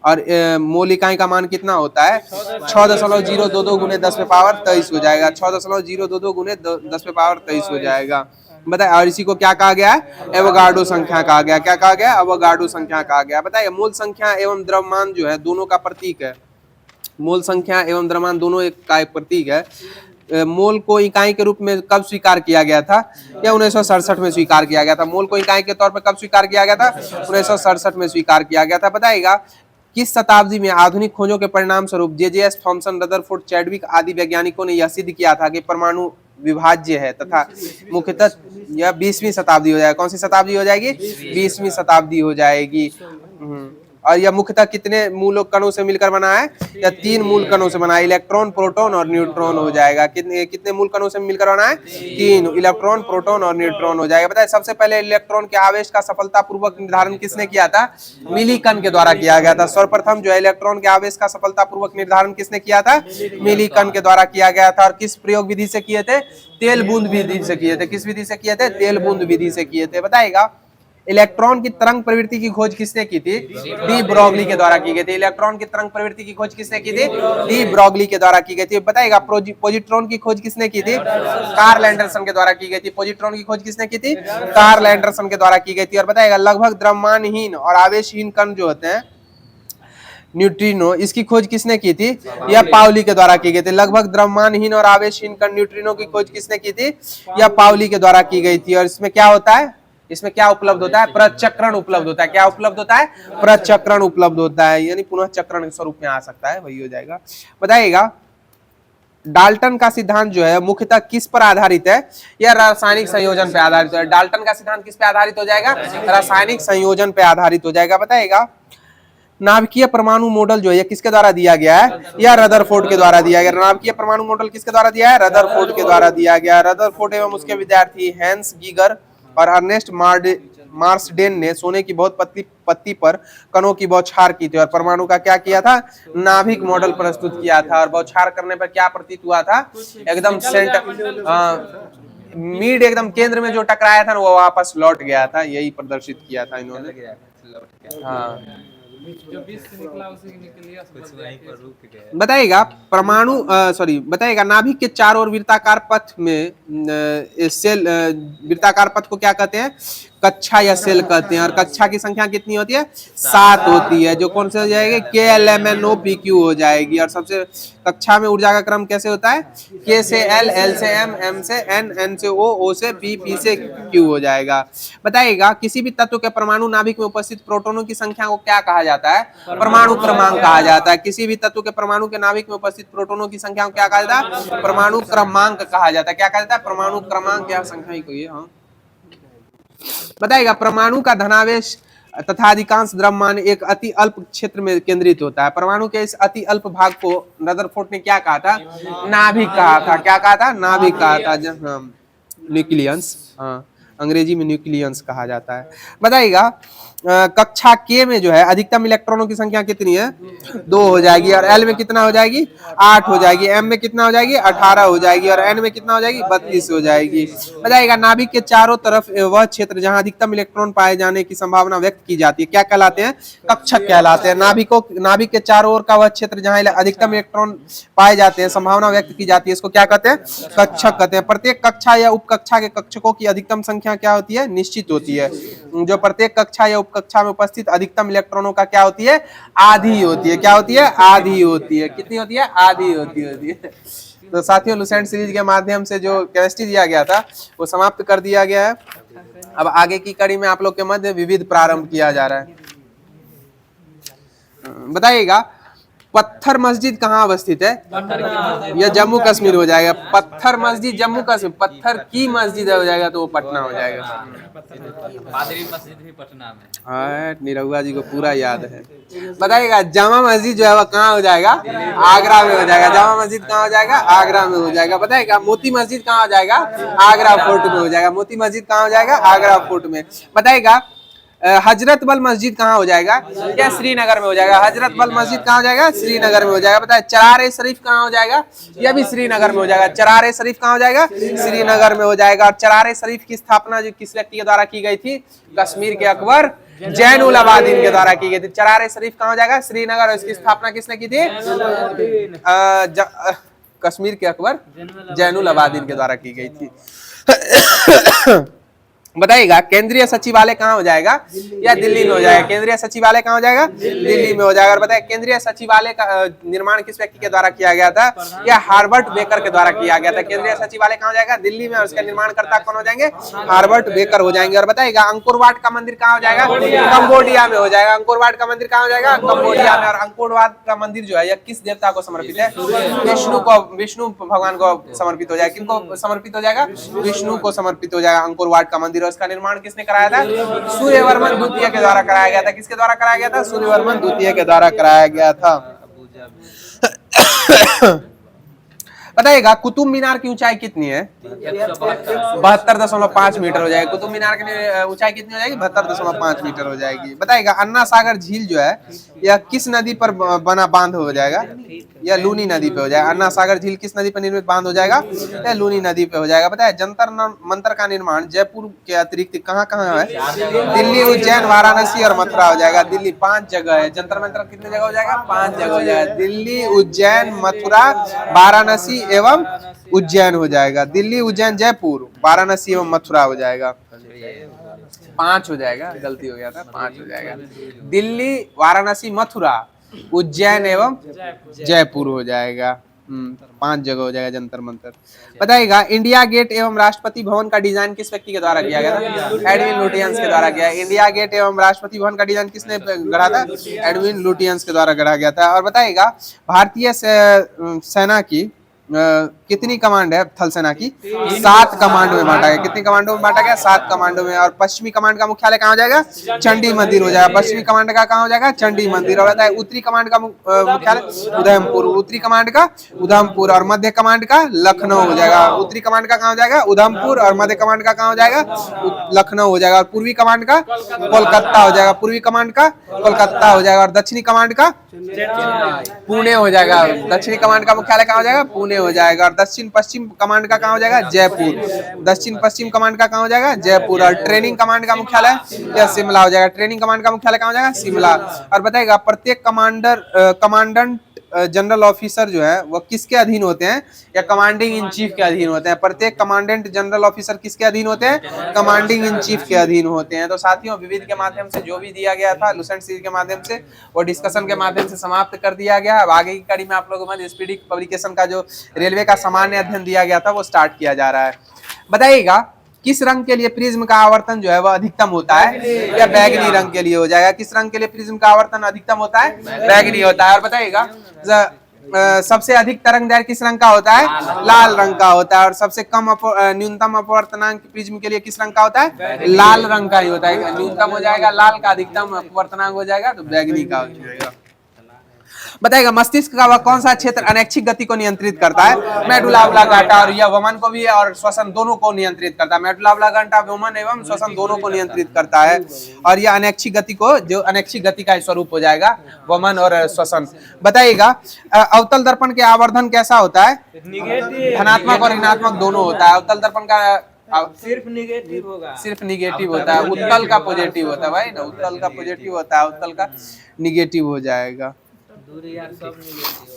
और मोल इकाई का मान कितना होता है? 6.022 गुने 10 में पावर 23 हो जाएगा। 6.022 गुने 10 में पावर 23 हो जाएगा। बताए और इसी को क्या कहा गया है? एवोगाड्रो संख्या कहा गया। क्या कहा गया? एवोगाड्रो संख्या कहा गया। बताइए मोल संख्या एवं द्रव्यमान जो है दोनों का प्रतीक है। मोल संख्या एवं द्रव्यमान दोनों का एक प्रतीक है। मोल को इकाई के रूप में कब स्वीकार किया गया था? या 1967 में स्वीकार किया गया था। मोल को इकाई के तौर पर कब स्वीकार किया गया था? 1967 में स्वीकार किया गया था। बताइएगा किस शताब्दी में आधुनिक खोजों के परिणाम स्वरूप जे.जे.एस. थॉमसन, रदरफोर्ड, चैडविक आदि वैज्ञानिकों ने यह सिद्ध किया था कि परमाणु विभाज्य है तथा मुख्यतः यह 20वीं शताब्दी हो जाएगी। कौन सी शताब्दी हो जाएगी? 20वीं शताब्दी हो जाएगी। और यह मुख्यतः कितने मूल कणों से मिलकर बना है? या 3 मूल कणों से बना है। इलेक्ट्रॉन, प्रोटॉन और न्यूट्रॉन हो जाएगा। कितने मूल कणों से मिलकर बना है? 3। इलेक्ट्रॉन, प्रोटॉन और न्यूट्रॉन हो जाएगा। बताइए सबसे पहले इलेक्ट्रॉन के आवेश का सफलतापूर्वक निर्धारण किसने किया था? मिलीकन के द्वारा किया गया था। सर्वप्रथम जो है इलेक्ट्रॉन के आवेश का सफलतापूर्वक निर्धारण किसने किया था? मिलीकन के द्वारा किया गया था। और किस प्रयोग विधि से किए थे? तेल बूंद विधि से किए थे। किस विधि से किए थे? तेल बूंद विधि से किए थे। बताइएगा इलेक्ट्रॉन की तरंग प्रवृत्ति की खोज किसने की थी? डी ब्रॉगली के द्वारा की गई थी। इलेक्ट्रॉन की तरंग प्रवृत्ति की खोज किसने की थी? डी ब्रॉगली के द्वारा की गई थी। बताइएगा पॉजिट्रॉन की खोज किसने की थी? कार्ल एंडरसन के द्वारा की गई थी। पॉजिट्रॉन की खोज किसने की थी? कार्ल एंडरसन के द्वारा की गई थी। और बताइएगा लगभग द्रव्यमानहीन और आवेशहीन कण जो होते हैं न्यूट्रिनो, इसकी खोज किसने की थी? यह पाउली के द्वारा की गई थी। लगभग द्रव्यमानहीन और आवेशहीन कण न्यूट्रिनो की खोज किसने की थी? यह पाउली के द्वारा की गई थी। और इसमें क्या होता है? इसमें क्या उपलब्ध होता है? प्रचक्रण उपलब्ध होता है। क्या उपलब्ध होता है? प्रचक्रण उपलब्ध होता है, यानी पुनः चक्रण के स्वरूप में आ सकता है, वही हो जाएगा। बताइएगा डाल्टन का सिद्धांत जो है मुख्यतः किस पर आधारित है? यह रासायनिक संयोजन पर आधारित है। डाल्टन का सिद्धांत किस पे आधारित हो जाएगा? रासायनिक संयोजन पे आधारित हो जाएगा। बताइएगा नाभिकीय परमाणु मॉडल जो है किसके द्वारा दिया गया है? या रदरफोर्ड के द्वारा दिया गया। नाभिकीय परमाणु मॉडल किसके द्वारा दिया है? रदरफोर्ड के द्वारा दिया गया। रदरफोर्ड एवं उसके विद्यार्थी हैंस गीगर और अर्नेस्ट मार्सडेन ने सोने की बहुत पत्ती पर कणों की बौछार की थी और परमाणु का क्या किया था? नाभिक मॉडल प्रस्तुत किया था। और बौछार करने पर क्या प्रतीत हुआ था? एकदम मीड एकदम केंद्र में जो टकराया था वो वापस लौट गया था। यही प्रदर्शित किया था इन्होंने। हाँ बताइएगा बताइएगा नाभिक के चारों ओर वृत्ताकार पथ में सेल वृत्ताकार पथ को क्या कहते हैं? कक्षा या सेल कहते हैं। और कक्षा की संख्या कितनी होती है? 7 होती है, जो कौन से हो जाएगी? KLMNOPQ हो जाएगी। और सबसे कक्षा में ऊर्जा का क्रम कैसे होता है? K से L, L से M, M से N, N से O, O से P, P से Q हो जाएगा। बताइएगा किसी भी तत्व के परमाणु नाभिक में उपस्थित प्रोटॉनों की संख्या को क्या कहा जाता है? परमाणु क्रमांक कहा जाता है। किसी भी तत्व के परमाणु के नाभिक में उपस्थित प्रोटॉनों की संख्या को क्या कहा जाता है? परमाणु क्रमांक कहा जाता है। क्या कहा जाता है? परमाणु क्रमांक या संख्या ही कोई है। हाँ, बताइएगा परमाणु का धनावेश तथा अधिकांश द्रव्यमान एक अति अल्प क्षेत्र में केंद्रित होता है। परमाणु के इस अति अल्प भाग को रदरफोर्ड ने क्या कहा था? नाभिक कहा था। क्या कहा था? नाभिक कहा था। न्यूक्लियंस, हाँ, अंग्रेजी में न्यूक्लियंस कहा जाता है। बताइएगा कक्षा के में जो है अधिकतम इलेक्ट्रॉनों की संख्या कितनी है? 2 हो जाएगी। और एल में कितना हो जाएगी? 8 हो जाएगी। एम में कितना हो जाएगी? 18 हो जाएगी। और एन में कितना हो जाएगी? 32 हो जाएगी। बताइएगा नाभिक के चारों तरफ वह क्षेत्र जहां अधिकतम इलेक्ट्रॉन पाए जाने की संभावना व्यक्त की जाती है क्या कहलाते हैं? कक्षक कहलाते हैं। नाभिक के चारों ओर का वह क्षेत्र जहां अधिकतम इलेक्ट्रॉन पाए जाते हैं, संभावना व्यक्त की जाती है, इसको क्या कहते हैं? कक्षक कहते हैं। प्रत्येक कक्षा या उपकक्षा के कक्षकों की अधिकतम संख्या क्या होती है? निश्चित होती है। जो प्रत्येक कक्षा या कक्षा में उपस्थित अधिकतम इलेक्ट्रॉनों का क्या होती है? आधी होती है। क्या होती है? आधी होती है। कितनी होती है? आधी होती है। तो साथियों लुसेंट सीरीज के माध्यम से जो केमिस्ट्री दिया गया था वो समाप्त कर दिया गया है। अब आगे की कड़ी में आप लोग के मध्य विविध प्रारंभ किया जा रहा है। बताइएगा पत्थर मस्जिद कहाँ अवस्थित है? यह जम्मू कश्मीर हो जाएगा। पत्थर मस्जिद जम्मू कश्मीर, पत्थर की मस्जिद हो जाएगा तो वो पटना हो जाएगा। पादरी मस्जिद भी पटना में। हाँ, निरहुआ जी को पूरा याद है। बताइएगा जामा मस्जिद जो है वह कहाँ हो जाएगा? आगरा में हो जाएगा। जामा मस्जिद कहाँ हो जाएगा? आगरा में हो जाएगा। बताइएगा मोती मस्जिद कहाँ हो जाएगा? आगरा फोर्ट में हो जाएगा। मोती मस्जिद कहाँ हो जाएगा? आगरा फोर्ट में। बताइएगा हजरत बल मस्जिद कहाँ हो जाएगा? क्या श्रीनगर में हो जाएगा? हजरत बल मस्जिद कहाँ हो जाएगा? श्रीनगर में हो जाएगा। बताए चरार शरीफ कहाँ हो जाएगा? यह भी श्रीनगर में हो जाएगा। चरार शरीफ कहाँ हो जाएगा? श्रीनगर में हो जाएगा। और चरार शरीफ की स्थापना जो किस व्यक्ति के द्वारा की गई थी? कश्मीर के अकबर जैनुल अबादीन के द्वारा की गई थी। चरार शरीफ कहाँ हो जाएगा? श्रीनगर। इसकी स्थापना किसने की थी? कश्मीर के अकबर जैनुल अबादीन के द्वारा की गई थी। बताइएगा केंद्रीय सचिवालय कहाँ हो जाएगा? या दिल्ली में हो जाएगा। केंद्रीय सचिवालय कहाँ हो जाएगा? दिल्ली में हो जाएगा। और बताइए केंद्रीय सचिवालय का निर्माण किस व्यक्ति के द्वारा किया गया था? या हार्वर्ड बेकर के द्वारा किया गया था। केंद्रीय सचिवालय कहाँ हो जाएगा? दिल्ली में। और उसका निर्माणकर्ता कौन हो जाएंगे? हार्वर्ड बेकर हो जाएंगे। और बताइएगा अंकोर वाट का मंदिर कहाँ हो जाएगा? कंबोडिया में हो जाएगा। अंकोर वाट का मंदिर कहाँ हो जाएगा? कंबोडिया में। और अंकोर वाट का मंदिर जो है यह किस देवता को समर्पित है? विष्णु भगवान को समर्पित हो जाएगा। किनको समर्पित हो जाएगा? विष्णु को समर्पित हो जाएगा अंकोर वाट का मंदिर। इसका निर्माण किसने कराया था? सूर्यवर्मन द्वितीय के द्वारा कराया गया था। किसके द्वारा कराया गया था? सूर्यवर्मन द्वितीय के द्वारा कराया गया था। बताइएगा कुतुब मीनार की ऊंचाई कितनी है? 72.5 मीटर हो जाएगी। कुतुब मीनार की ऊंचाई कितनी हो जाएगी? 72.5 मीटर हो जाएगी। बताइएगा अन्ना सागर झील जो है यह किस नदी पर बना बांध हो जाएगा? यह लूनी नदी पे हो जाएगा। अन्ना सागर झील किस नदी पर निर्मित बांध हो जाएगा? यह लूनी नदी पे हो जाएगा। बताया जंतर मंतर का निर्माण जयपुर के अतिरिक्त कहाँ कहाँ है? दिल्ली, उज्जैन, वाराणसी और मथुरा हो जाएगा। दिल्ली 5 जगह है। जंतर मंतर कितनी जगह हो जाएगा? 5 जगह हो जाएगा। दिल्ली, उज्जैन, मथुरा, वाराणसी एवं उज्जैन हो जाएगा। दिल्ली, उज्जैन, जयपुर, वाराणसी एवं मथुरा हो जाएगा। 5 हो जाएगा, गलती हो गया था, 5 हो जाएगा। दिल्ली, वाराणसी, मथुरा, उज्जैन एवं जयपुर हो जाएगा। 5 जगह हो जाएगा जंतर मंतर। बताइएगा इंडिया गेट एवं राष्ट्रपति भवन का डिजाइन किस व्यक्ति के द्वारा किया गया था? एडविन लुटियंस के द्वारा किया। इंडिया गेट एवं राष्ट्रपति भवन का डिजाइन किसने गढ़ा था? एडविन लुटियंस के द्वारा गढ़ा गया था। और बताइएगा भारतीय सेना की कितनी कमांड है? थल सेना की 7 कमांडो में बांटा गया। कितनी कमांडो में बांटा गया? 7 कमांडो में। और पश्चिमी कमांड का मुख्यालय कहाँ हो जाएगा? चंडी मंदिर हो जाएगा। पश्चिमी कमांड का कहाँ हो जाएगा? चंडी मंदिर। और बताए उत्तरी कमांड का मुख्यालय उधमपुर। उत्तरी कमांड का उधमपुर। और मध्य कमांड का लखनऊ हो जाएगा। उत्तरी कमांड का कहाँ हो जाएगा? उधमपुर। और मध्य कमांड का कहाँ हो जाएगा? लखनऊ हो जाएगा। और पूर्वी कमांड का कोलकाता हो जाएगा। पूर्वी कमांड का कोलकाता हो जाएगा। और दक्षिणी कमांड का पुणे हो जाएगा। दक्षिणी कमांड का मुख्यालय कहाँ हो जाएगा? पुणे हो जाएगा। और दक्षिण पश्चिम कमांड का कहाँ हो जाएगा? जयपुर। दक्षिण पश्चिम कमांड का कहाँ हो जाएगा? जयपुर। और ट्रेनिंग कमांड का मुख्यालय या शिमला हो जाएगा। ट्रेनिंग कमांड का मुख्यालय कहाँ हो जाएगा? शिमला। और बताइएगा प्रत्येक कमांडेंट जनरल ऑफिसर जो है वो किसके अधीन होते हैं, या कमांडिंग इन चीफ के अधीन होते हैं। प्रत्येक कमांडेंट जनरल ऑफिसर किसके अधीन होते हैं, कमांडिंग इन चीफ के अधीन होते हैं। तो साथियों विविध के माध्यम से जो भी दिया गया था लुसेंट सीरीज के माध्यम से वो डिस्कशन के माध्यम से समाप्त कर दिया गया। अब आगे की कड़ी में आप लोगों को स्पीडी पब्लिकेशन का जो रेलवे का सामान्य अध्ययन दिया गया था वो स्टार्ट किया जा रहा है। बताइएगा किस रंग के लिए प्रिज्म का आवर्तन जो है वह अधिकतम होता है, या बैगनी रंग के लिए हो जाएगा। किस रंग के लिए प्रिज्म का आवर्तन अधिकतम होता है, बैगनी होता है। और बताइएगा सबसे अधिक तरंग दैर्घ्य किस रंग का होता है, लाल रंग का होता है। और सबसे कम न्यूनतम अपवर्तनांक प्रिज्म के लिए किस रंग का होता है, लाल रंग का ही होता है। न्यूनतम हो जाएगा लाल का, अधिकतम अपवर्तनांक हो जाएगा तो बैगनी का हो जाएगा। बताएगा मस्तिष्क का वह कौन सा क्षेत्र अनैच्छिक गति को नियंत्रित करता है, मेडुला ऑब्लांगाटा और यह वमन को भी और श्वसन दोनों को नियंत्रित करता है। मेडुला ऑब्लांगाटा वमन एवं श्वसन दोनों को नियंत्रित करता है। और यह अनैच्छिक गति को, जो अनैच्छिक गति का स्वरूप हो जाएगा वमन और श्वसन। बताइएगा अवतल दर्पण के आवर्धन कैसा होता है, धनात्मक और ऋणात्मक दोनों होता है। अवतल दर्पण का सिर्फ निगेटिव होगा, सिर्फ निगेटिव होता है, उत्तल का पॉजिटिव होता है भाई ना, उत्तल का पॉजिटिव होता है, उत्तल का निगेटिव हो जाएगा। दूरी यार सब निगेटिव।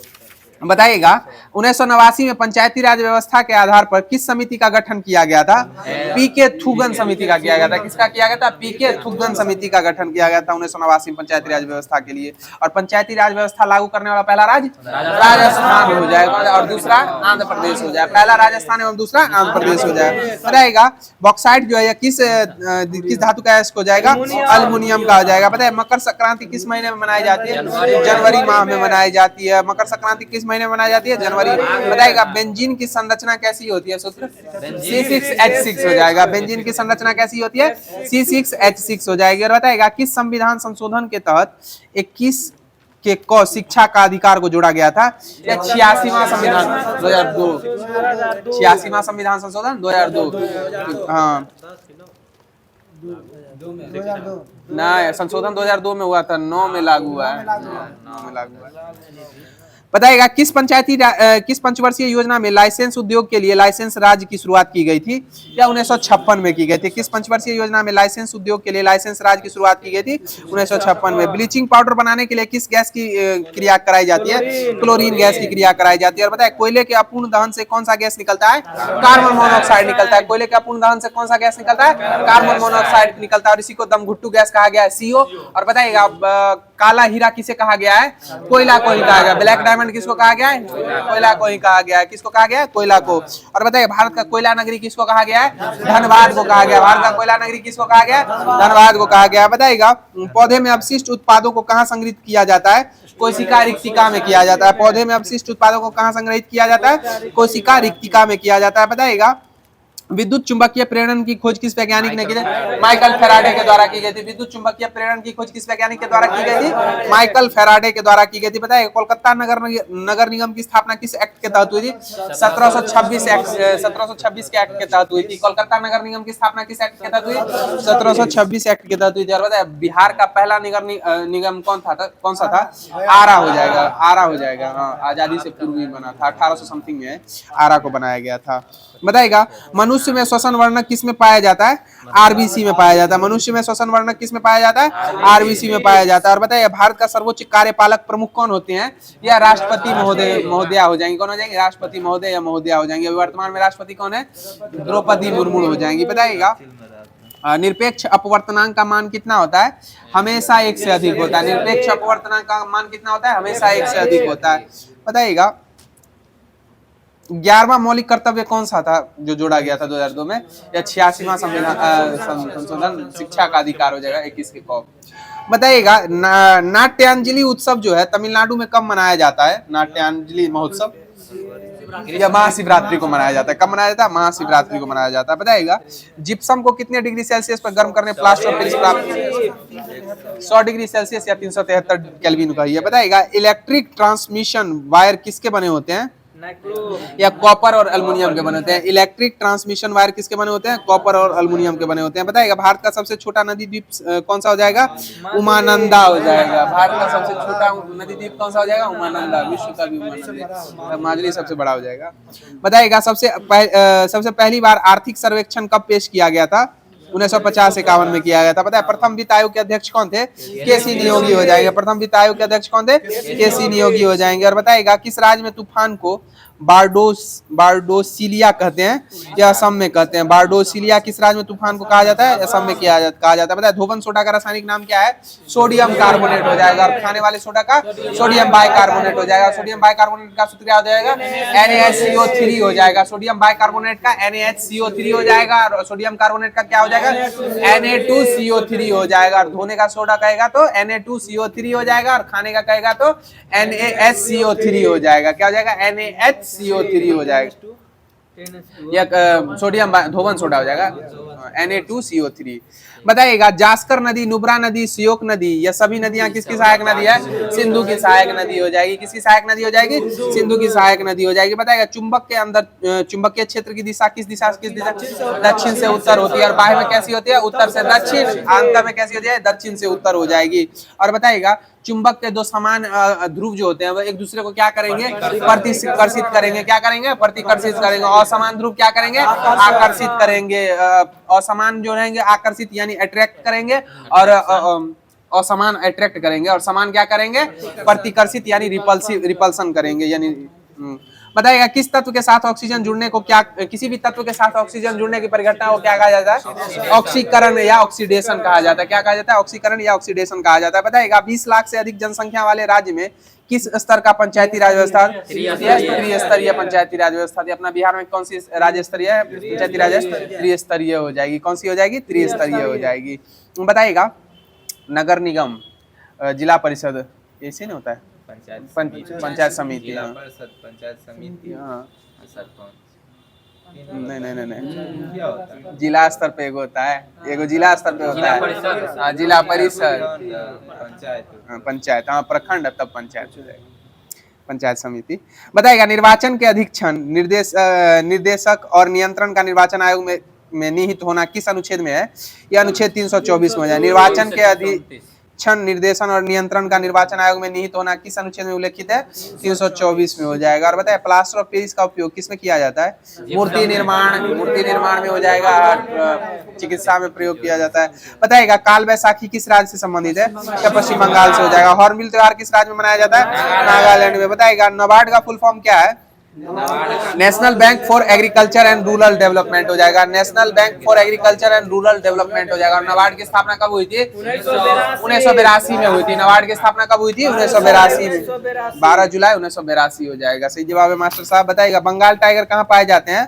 बताइएगा 1989 में पंचायती राज व्यवस्था के आधार पर किस समिति का गठन किया गया था, पीके थुगन समिति का किया गया था। किसका किया गया था, पीके थुगन समिति का गठन किया गया था 1989 में पंचायती राज व्यवस्था के लिए। और पंचायती राज व्यवस्था लागू करने वाला पहला राज्य राजस्थान हो जाएगा और दूसरा आंध्र प्रदेश हो जाएगा। पहला राजस्थान एवं दूसरा आंध्र प्रदेश हो जाएगा। बताइएगा बॉक्साइट जो है किस धातु का हो जाएगा, अल्युमिनियम का हो जाएगा। बताइए मकर संक्रांति किस महीने में मनाई जाती है, जनवरी माह में मनाई जाती है। मकर संक्रांति किस महीने में मनाई जाती है, जनवरी। बताइएगा बेंजीन की संरचना कैसी होती है, सूत्र C6H6 हो जाएगा। बेंजीन की संरचना कैसी होती है, C6H6 हो जाएगी। और बताइएगा किस संविधान संशोधन के तहत 21 के को शिक्षा का अधिकार को जोड़ा गया था, या 86वां संविधान 2002, 86वां संविधान संशोधन 2002। हाँ नहीं, संशोधन 2002 में हुआ था, 9 में लागू हुआ है, 9 में लागू हुआ है। बताइएगा किस पंचवर्षीय योजना में लाइसेंस उद्योग के लिए लाइसेंस राज्य की शुरुआत की गई थी, या 1956 में की गई थी। किस पंचवर्षीय योजना में लाइसेंस उद्योग के लिए लाइसेंस राज्य की शुरुआत की गई थी, 1956 में। ब्लीचिंग पाउडर बनाने के लिए किस गैस की क्रिया कराई जाती है, क्लोरीन गैस की क्रिया कराई जाती है। और बताए कोयले के अपूर्ण दहन से कौन सा गैस निकलता है, कार्बन मोनोऑक्साइड निकलता है। कोयले के अपूर्ण दहन से कौन सा गैस निकलता है, कार्बन मोनोऑक्साइड निकलता है। और इसी को दमघुट्टू गैस कहा गया है, CO। और बताइएगा काला हीरा किसे कहा गया है, कोयला को ही कहा गया। ब्लैक डायमंड किसको कहा गया है, कोयला को ही कहा गया है। किसको कहा गया है, कोयला को। और बताइए भारत का कोयला नगरी किसको कहा गया है, धनबाद को कहा गया। भारत का कोयला नगरी किसको कहा गया, धनबाद को कहा गया। बताइएगा पौधे में अपशिष्ट उत्पादों को कहाँ संग्रहित किया जाता है, कोशिका रिक्तिका में किया जाता है। पौधे में अपशिष्ट उत्पादों को कहाँ संग्रहित किया जाता है, कोशिका रिक्तिका में किया जाता है। बताइएगा विद्युत चुंबकीय प्रेरण की खोज किस वैज्ञानिक ने की थी, माइकल फैराडे के द्वारा की गई थी। विद्युत चुंबकीय प्रेरण की खोज किस वैज्ञानिक के द्वारा की गई थी, माइकल फैराडे के द्वारा की गई थी। बताइए कोलकाता नगर निगम की स्थापना किस एक्ट के तहत हुई थी, 1726 के एक्ट के तहत हुई थी। कोलकाता नगर निगम की स्थापना किस एक्ट के तहत हुई, 1726 एक्ट के तहत हुई थी। और बताइए बिहार का पहला निगम कौन सा था, आरा हो जाएगा, आरा हो जाएगा। हाँ आजादी से पूर्व ही बना था, 1800 समथिंग में आरा को बनाया गया था। बताइएगा मनुष्य में श्वसन वर्णक किस में पाया जाता है, RBC में पाया जाता है। मनुष्य में श्वसन वर्णक किस में पाया जाता है, RBC में पाया जाता है। और बताइए भारत का सर्वोच्च कार्यपालक प्रमुख कौन होते हैं, या राष्ट्रपति महोदया हो जाएंगे। कौन हो जाएंगे, राष्ट्रपति महोदय या महोदया हो जाएंगे। वर्तमान में राष्ट्रपति कौन है, द्रौपदी मुर्मू हो जाएंगी। बताइएगा निरपेक्ष अपवर्तनांक का मान कितना होता है, हमेशा 1 से अधिक होता है। निरपेक्ष अपवर्तनांक का मान कितना होता है, हमेशा 1 से अधिक होता है। बताइएगा 11वां मौलिक कर्तव्य कौन सा था जो जोड़ा गया था 2002 में, या 86वां संशोधन शिक्षा का अधिकार हो जाएगा 21 के कॉप। बताइएगा नाट्यांजलि उत्सव जो है तमिलनाडु में कब मनाया जाता है, नाट्यांजलि महोत्सव, या महाशिवरात्रि को मनाया जाता है। कब मनाया जाता है, महाशिवरात्रि को मनाया जाता है। बताइएगा जिप्सम को कितने डिग्री सेल्सियस पर गर्म करने प्लास्टर ऑफ पेरिस प्राप्त, 100 डिग्री सेल्सियस या 373 केल्विन का है। बताइएगा इलेक्ट्रिक ट्रांसमिशन वायर किसके बने होते हैं, या कॉपर और एल्युमिनियम के बने होते हैं। इलेक्ट्रिक ट्रांसमिशन वायर किसके बने होते हैं, कॉपर और एल्युमिनियम के बने होते हैं। बताइएगा भारत का सबसे छोटा नदी द्वीप कौन सा हो जाएगा, उमानंदा हो जाएगा। भारत का सबसे छोटा नदी द्वीप कौन सा हो जाएगा, उमानंदा। विश्व का भी उमानंदा, माजुली सबसे बड़ा हो जाएगा। बताइएगा सबसे पहली बार आर्थिक सर्वेक्षण कब पेश किया गया था, 1950-51 में किया गया था। पता है प्रथम वित्त आयोग के अध्यक्ष कौन थे? केसी नियोगी हो जाएंगे। प्रथम वित्त आयोग के अध्यक्ष कौन थे? केसी नियोगी हो जाएंगे। और बताएगा किस राज्य में तूफान को बारडोसिलिया कहते हैं या असम में कहते हैं? बारडोसिलिया किस राज्य में तूफान को कहा जाता है? असम में कहा जाता है। पता है धोबन सोडा का रासायनिक नाम क्या है? सोडियम कार्बोनेट हो जाएगा। और खाने वाले सोडा का सोडियम बाइकार्बोनेट हो जाएगा। सोडियम बाइकार्बोनेट का सूत्र क्या हो जाएगा? NaHCO3 हो जाएगा। सोडियम बाइकार्बोनेट का NaHCO3 हो जाएगा और सोडियम कार्बोनेट का क्या हो जाएगा? Na2CO3 हो जाएगा। और धोने का सोडा कहेगा तो Na2CO3 हो जाएगा और खाने का कहेगा तो NaHCO3 हो जाएगा। क्या हो जाएगा? NaHCO3 हो जाएगा। या सोडियम धोबन सोडा हो जाएगा Na2CO3। बताइएगा जास्कर नदी, नुब्रा नदी, श्योक नदी, यह सभी नदियां किसकी सहायक नदी है? सिंधु की सहायक नदी हो जाएगी। किसकी सहायक नदी हो जाएगी? सिंधु की सहायक नदी हो जाएगी। बताइएगा चुंबक के अंदर चुंबकीय क्षेत्र की दिशा किस दिशा? दक्षिण से उत्तर होती है। और बाह्य में कैसी होती है? उत्तर से दक्षिण। अंत में कैसी होती है? दक्षिण से उत्तर हो जाएगी। और बताइएगा चुंबक के दो समान ध्रुव जो होते हैं वो एक दूसरे को क्या करेंगे? प्रतिकर्षित करेंगे। क्या करेंगे? प्रतिकर्षित करेंगे। असमान ध्रुव क्या करेंगे? आकर्षित करेंगे। असमान जो रहेंगे आकर्षित यानी अट्रैक्ट करेंगे और असमान अट्रैक्ट करेंगे और समान क्या करेंगे? प्रतिकर्षित यानी रिपल्सन करेंगे। यानी बताइएगा किस तत्व के साथ ऑक्सीजन जुड़ने को क्या, किसी भी तत्व के साथ ऑक्सीजन जुड़ने की परिघटना को क्या कहा जाता है? ऑक्सीकरण या ऑक्सीडेशन कहा जाता है। क्या कहा जाता है? ऑक्सीकरण या ऑक्सीडेशन कहा जाता है। बताइएगा 20 लाख से अधिक जनसंख्या वाले राज्य में किस स्तर का पंचायती राज व्यवस्था? त्रिस्तरीय पंचायती राज व्यवस्था थी। अपना बिहार में कौन सी राज्य स्तरीय पंचायती राज? त्रिस्तरीय हो जाएगी। कौन सी हो जाएगी? त्रिस्तरीय हो जाएगी। बताइएगा नगर निगम, जिला परिषद ऐसे नहीं होता है? पंचायत समिति, पंचायत समिति, नहीं जिला स्तर पे एगो होता है, एगो जिला स्तर पे होता है। हाँ जिला परिषद, पंचायत, हाँ प्रखंड तब पंचायत हो जाएगी, पंचायत समिति। बताएगा निर्वाचन के अधीक्षण, निर्देशक और नियंत्रण का निर्वाचन आयोग में निहित होना किस अनुच्छेद में है? यह अनुच्छेद 324 में है। निर्वाचन के अधीक्षण, निर्देशन और नियंत्रण का निर्वाचन आयोग में निहित होना किस अनुच्छेद में उल्लेखित है? 324 में हो जाएगा। और बताए प्लास्टर ऑफ पेरिस का उपयोग किसमें किया जाता है? मूर्ति निर्माण में हो जाएगा। चिकित्सा में प्रयोग किया जाता है। बताएगा काल बैसाखी किस राज्य से संबंधित है? क्या पश्चिम बंगाल से हो जाएगा। हॉर्नबिल त्योहार किस राज्य में मनाया जाता है? नागालैंड में। बताएगा नाबार्ड का फुल फॉर्म क्या है? National bank for agriculture and rural development हो जाएगा। National bank for agriculture and rural development हो जाएगा। और नाबार्ड की स्थापना कब हुई थी? 1982 में हुई थी। नाबार्ड की स्थापना कब हुई थी? 1982 में, 12 जुलाई 1982 हो जाएगा। सही जवाब है मास्टर साहब। बताइएगा बंगाल टाइगर कहाँ पाए जाते हैं?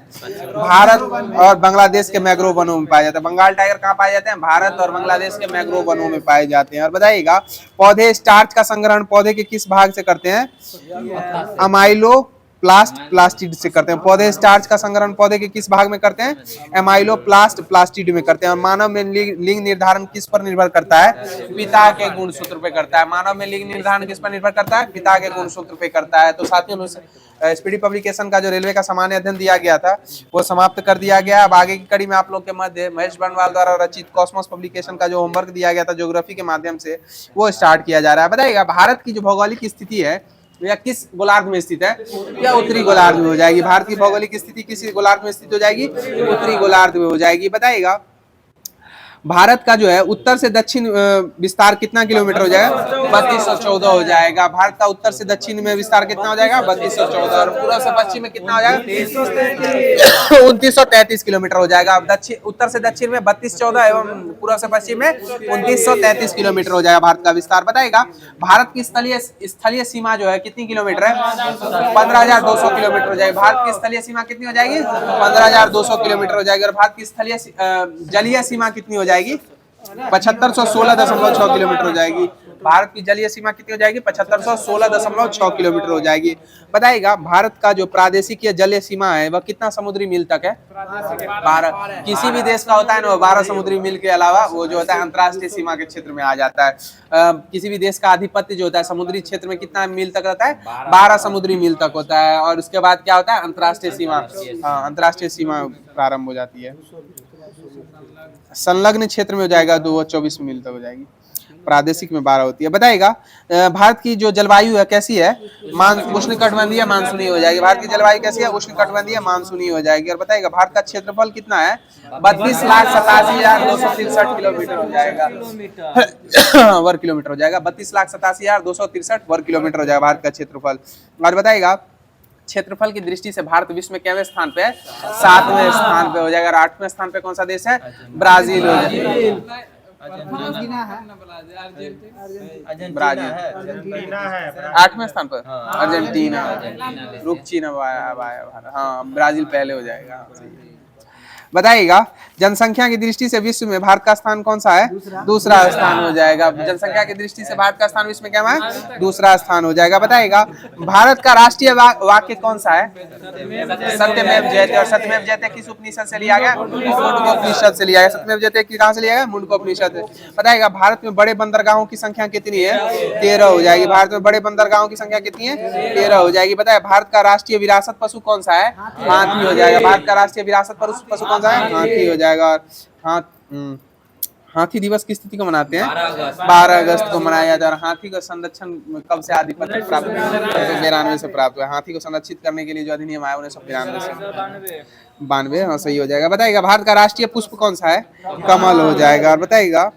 भारत और बांग्लादेश के मैंग्रोव वनों में पाए जाते हैं। बंगाल टाइगर कहाँ पाए जाते हैं? भारत और बांग्लादेश के मैंग्रोव वनों में पाए जाते हैं। और बताइएगा पौधे स्टार्च का संग्रहण पौधे के किस भाग से करते हैं? अमाइलो प्लास्टिड से करते हैं। पौधे स्टार्च का संग्रहण पौधे के किस भाग में करते हैं? एमाइलो प्लास्टिड में करते हैं। और मानव में लिंग निर्धारण किस पर निर्भर करता है? पिता के गुणसूत्र पे करता है। मानव में लिंग निर्धारण किस पर निर्भर करता है? पिता के गुणसूत्र पे करता है। तो साथियों स्पीडी पब्लिकेशन का जो रेलवे का सामान्य अध्ययन दिया गया था वो समाप्त कर दिया गया। अब आगे की कड़ी में आप लोग के मध्य महेश बंडवाल द्वारा रचित कॉस्मोस पब्लिकेशन का जो होमवर्क दिया गया था ज्योग्राफी के माध्यम से वो स्टार्ट किया जा रहा है। बताइएगा भारत की जो भौगोलिक स्थिति है या किस गोलार्ध में स्थित है? या उत्तरी गोलार्ध में हो जाएगी। भारत की भौगोलिक स्थिति किस गोलार्ध में स्थित हो जाएगी? उत्तरी गोलार्ध में हो जाएगी। बताइएगा भारत का जो है उत्तर से दक्षिण विस्तार कितना किलोमीटर हो जाएगा? 3214 हो जाएगा। भारत का उत्तर से दक्षिण में विस्तार कितना हो जाएगा? 3214। और पूर्व से पश्चिम में कितना हो जाएगा? 2933 किलोमीटर हो जाएगा। उत्तर से दक्षिण में 3214 एवं पूर्व से पश्चिम में 2933 किलोमीटर हो जाएगा भारत का विस्तार। बताएगा भारत की स्थलीय सीमा जो है कितनी किलोमीटर है? 15,200 किलोमीटर हो जाएगी। भारत की स्थलीय सीमा कितनी हो जाएगी? 15,200 किलोमीटर हो जाएगी। और भारत की स्थलीय जलीय सीमा कितनी हो जाएगी? 7516.6 किलोमीटर हो जाएगी। भारत की जलीय सीमा कितनी हो जाएगी? 7516.6 किलोमीटर हो जाएगी। बताइएगा भारत का जो प्रादेशिक जलीय सीमा है वह कितना समुद्री मील तक है? 12। किसी भी देश का होता है ना 12 समुद्री मील के अलावा वो जो होता है अंतर्राष्ट्रीय सीमा के क्षेत्र में आ जाता है। किसी भी देश का आधिपत्य जो होता है समुद्री क्षेत्र में कितना मील तक रहता है? 12 समुद्री मील तक होता है। और उसके बाद क्या होता है? अंतर्राष्ट्रीय सीमा, अंतर्राष्ट्रीय सीमा प्रारंभ हो जाती है। संलग्न क्षेत्र में हो जाएगा 24 मील तक हो जाएगी। प्रादेशिक में 12 होती है। बताइएगा भारत की जो जलवायु है कैसी है, उष्णकटिबंधीय मानसूनी हो जाएगी। भारत की जलवायु कैसी है, उष्णकटिबंधीय मानसूनी हो जाएगी। और बताइएगा भारत का क्षेत्रफल कितना है, 32,87,263 किलोमीटर हो जाएगा, वर्ग किलोमीटर हो जाएगा, 32,87,263 वर्ग किलोमीटर हो जाएगा भारत का क्षेत्रफल। और बताइएगा क्षेत्रफल की दृष्टि से भारत विश्व में कितवें स्थान पे है, 7वें स्थान पे हो जाएगा। और 8वें स्थान पे कौन सा देश है, ब्राजील हो जाएगा। ब्राजील 8वें स्थान पर, अर्जेंटीना, रुक चीन, हाँ ब्राजील पहले हो जाएगा। बताइएगा जनसंख्या की दृष्टि से विश्व में भारत का स्थान कौन सा है, दूसरा स्थान हो जाएगा। जनसंख्या की दृष्टि से भारत का स्थान विश्व में क्या है, दूसरा स्थान हो जाएगा। बताइएगा भारत का राष्ट्रीय वाक्य कौन सा है, सत्यमेव जयते। और सत्यमेव जयते किस उपनिषद से लिया गया, मुंडकोपनिषद से लिया गया। सत्यमेव जयते कहाँ से लिया गया, मुंडकोपनिषद से। बताइएगा भारत में बड़े बंदरगाहों की संख्या कितनी है, 13 हो जाएगी। भारत में बड़े बंदरगाहों की संख्या कितनी है, 13 हो जाएगी। बताइए भारत का राष्ट्रीय विरासत पशु कौन सा है, हाथी हो जाएगा। भारत का राष्ट्रीय विरासत पशु कौन सा है, हाथी हो जाएगा। और हाथी दिवस किस तिथि को मनाते हैं, 12 अगस्त को मनाया जाता है। और हाथी का संरक्षण कब से आधिपत्य प्राप्त हुआ, 1992 से प्राप्त हुआ। हाथी को संरक्षित करने के लिए जो अधिनियम आया 1992 से 92, हाँ सही हो जाएगा। बताइएगा भारत का राष्ट्रीय पुष्प कौन सा है, कमल हो जाएगा। और बताइएगा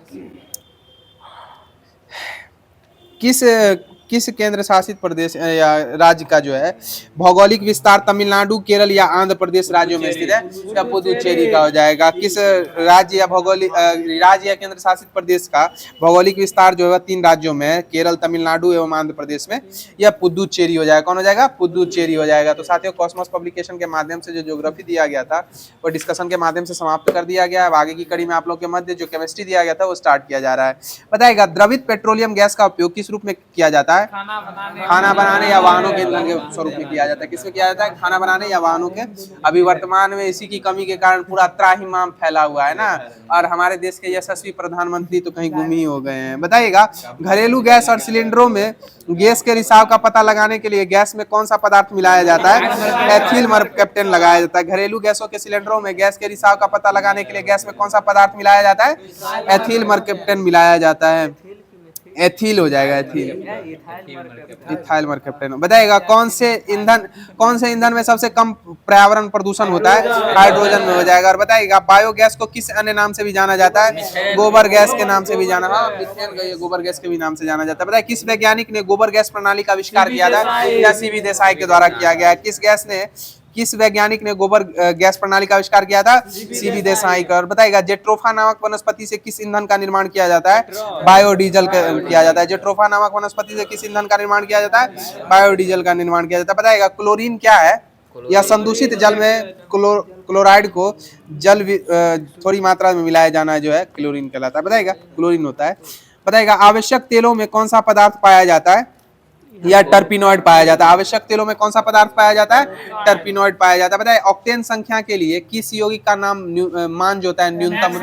किस केंद्र शासित प्रदेश या राज्य का जो है भौगोलिक विस्तार तमिलनाडु, केरल या आंध्र प्रदेश राज्यों में स्थित है, या पुदुचेरी का हो जाएगा। किस राज्य या राज्य या केंद्र शासित प्रदेश का भौगोलिक विस्तार जो है 3 राज्यों में, केरल, तमिलनाडु एवं आंध्र प्रदेश में, या पुदुचेरी हो जाएगा। कौन हो जाएगा, पुदुचेरी हो जाएगा। तो साथियों कॉस्मोस पब्लिकेशन के माध्यम से जो ज्योग्राफी दिया गया था वो डिस्कशन के माध्यम से समाप्त कर दिया गया। अब आगे की कड़ी में आप लोग के मध्य जो केमिस्ट्री दिया गया था वो स्टार्ट किया जा रहा है। बताइएगा द्रवित पेट्रोलियम गैस का उपयोग किस रूप में किया जाता है, खाना बनाने या वाहनों के ईंधन के स्वरूप में किया जाता है। किसमें किया जाता है, खाना बनाने या वाहनों के। अभी वर्तमान में इसी की कमी के कारण पूरा त्राहिमाम फैला हुआ है ना, और हमारे देश के यशस्वी प्रधानमंत्री तो कहीं गुम ही हो गए हैं। बताइएगा घरेलू गैस और सिलेंडरों में गैस के रिसाव का पता लगाने के लिए गैस में कौन सा पदार्थ मिलाया जाता है, एथिल मर्कैप्टेन लगाया जाता है। घरेलू गैसों के सिलेंडरों में गैस के रिसाव का पता लगाने के लिए गैस में कौन सा पदार्थ मिलाया जाता है, एथिल मर्कैप्टेन मिलाया जाता है। एथिल हो जाएगा, इथाइल मर्कैप्टेन। बताइएगा कौन से ईंधन में सबसे कम पर्यावरण प्रदूषण होता है, हाइड्रोजन में हो जाएगा। और बताइएगा बायोगैस को किस अन्य नाम से भी जाना जाता है, गोबर गैस के नाम से भी जाना, गोबर गैस के भी नाम से जाना जाता है। बताइए किस वैज्ञानिक ने गोबर गैस प्रणाली का आविष्कार किया था, या सीवी देसाई के द्वारा किया गया। किस वैज्ञानिक ने गोबर गैस प्रणाली का आविष्कार किया था, सीवी देसाई का। और बताइएगा जेट्रोफा नामक वनस्पति से किस ईंधन का निर्माण किया जाता है, बायोडीजल किया जाता है। जेट्रोफा नामक वनस्पति से किस ईंधन का निर्माण किया जाता है, बायोडीजल का निर्माण किया जाता है। बताइएगा क्लोरीन क्या है, या संदूषित जल में क्लोराइड को थोड़ी मात्रा में मिलाया जाना जो है क्लोरीन कहलाता है। बताइएगा क्लोरीन होता है। बताइएगा आवश्यक तेलों में कौन सा पदार्थ पाया जाता है, या टर्पिनॉइड पाया जाता है। आवश्यक तेलों में कौन सा पदार्थ पाया जाता है, टर्पिनॉइड पाया जाता है। बताइए ऑक्टेन संख्या के लिए किस यौगिक का मान जो होता है न्यूनतम,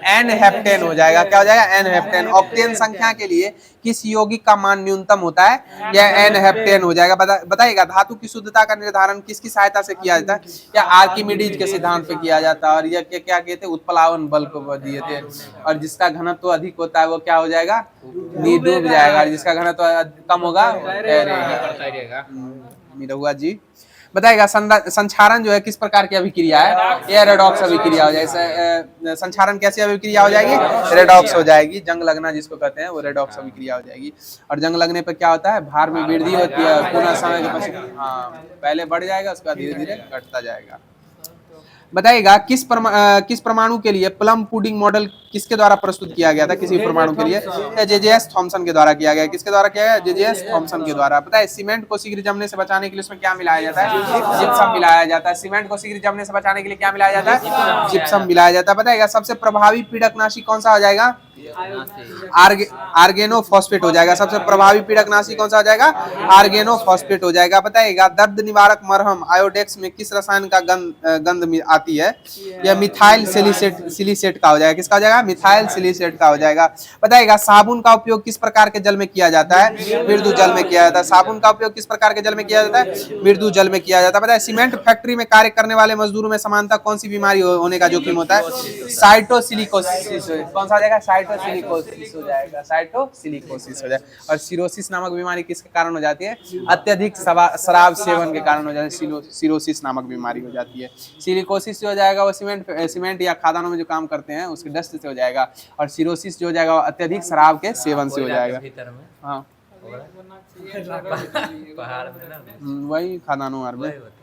एन हेप्टेन हो जाएगा। क्या हो जाएगा, एन हेप्टेन। ऑक्टेन संख्या के लिए किस यौगिक का मान न्यूनतम होता है, या एन हेप्टेन हो जाएगा। बताइएगा धातु की शुद्धता का निर्धारण किसकी सहायता से किया जाता है, या आर्किमिडीज के सिद्धांत पे किया जाता है। और यह क्या कहते हैं, उत्प्लावन बल को दिए थे। और जिसका घनत्व अधिक होता है वो क्या हो जाएगा, डूब जाएगा। जिसका घनत्व कम होगा निरहुआ जी। बताएगा संचारण जो है किस प्रकार की अभिक्रिया है, यह रेडॉक्स अभिक्रिया हो जाएगी। संचारण कैसी अभिक्रिया हो जाएगी, रेडॉक्स हो जाएगी। जंग लगना जिसको कहते हैं वो रेडॉक्स अभिक्रिया हो जाएगी। और जंग लगने पर क्या होता है, भार में वृद्धि होती है, पुनः समय के पश्चात पहले बढ़ जाएगा, उसके बाद धीरे धीरे घटता जाएगा। बताइएगा किस परमाणु के लिए प्लम पुडिंग मॉडल किसके द्वारा प्रस्तुत किया गया था, किसी परमाणु के लिए, जेजेएस थॉमसन के द्वारा किया गया। किसके द्वारा किया गया, जेजेएस थॉमसन के द्वारा। पता है सीमेंट को शीघ्र जमने से बचाने के लिए उसमें क्या मिलाया जाता है, जिप्सम मिलाया जाता है। सीमेंट को शीघ्र जमने से बचाने के लिए क्या मिलाया जाता है, जिप्सम मिलाया जाता है। बताइएगा सबसे प्रभावी पीड़कनाशी कौन सा हो जाएगा, आर्गेनोफॉस्फेट हो जाएगा। सबसे प्रभावी पीड़कनाशी कौन सा हो जाएगा, आर्गेनोफॉस्फेट हो जाएगा। बताइएगा दर्द निवारक मरहम आयोडेक्स में किस रसायन का गंध आती है, यह मिथाइल सिलिसेट का हो जाएगा। किसका हो जाएगा, मिथाइल सिलिसेट का हो जाएगा। बताइएगा साबुन का उपयोग किस प्रकार के जल में किया जाता है, मृदु जल में किया जाता है। साबुन का उपयोग किस प्रकार के जल में किया जाता है, मृदु जल में किया जाता है। बताइए सीमेंट फैक्ट्री में कार्य करने वाले मजदूरों में समानता कौन सी बीमारी होने का जोखिम होता है, साइटोसिलिकोसिस। कौन सा हो जाएगा, साइटोसिलिकोसिस हो जाएगा, साइटोसिलिकोसिस हो जाएगा। और सिरोसिस नामक बीमारी किसके कारण हो जाती है? अत्यधिक शराब सेवन के कारण हो जाती है, सिरोसिस नामक बीमारी हो जाती है। सिलिकोसिस जो हो जाएगा वो सीमेंट या खादानों में जो काम करते हैं उसके डस्ट से हो जाएगा। और सिरोसिस जो हो जाएगा वो अत्यधिक शराब के सेवन से हो जाएगा। भीतर में हाँ पहाड़ में ना वही खादानों में। वही होता है।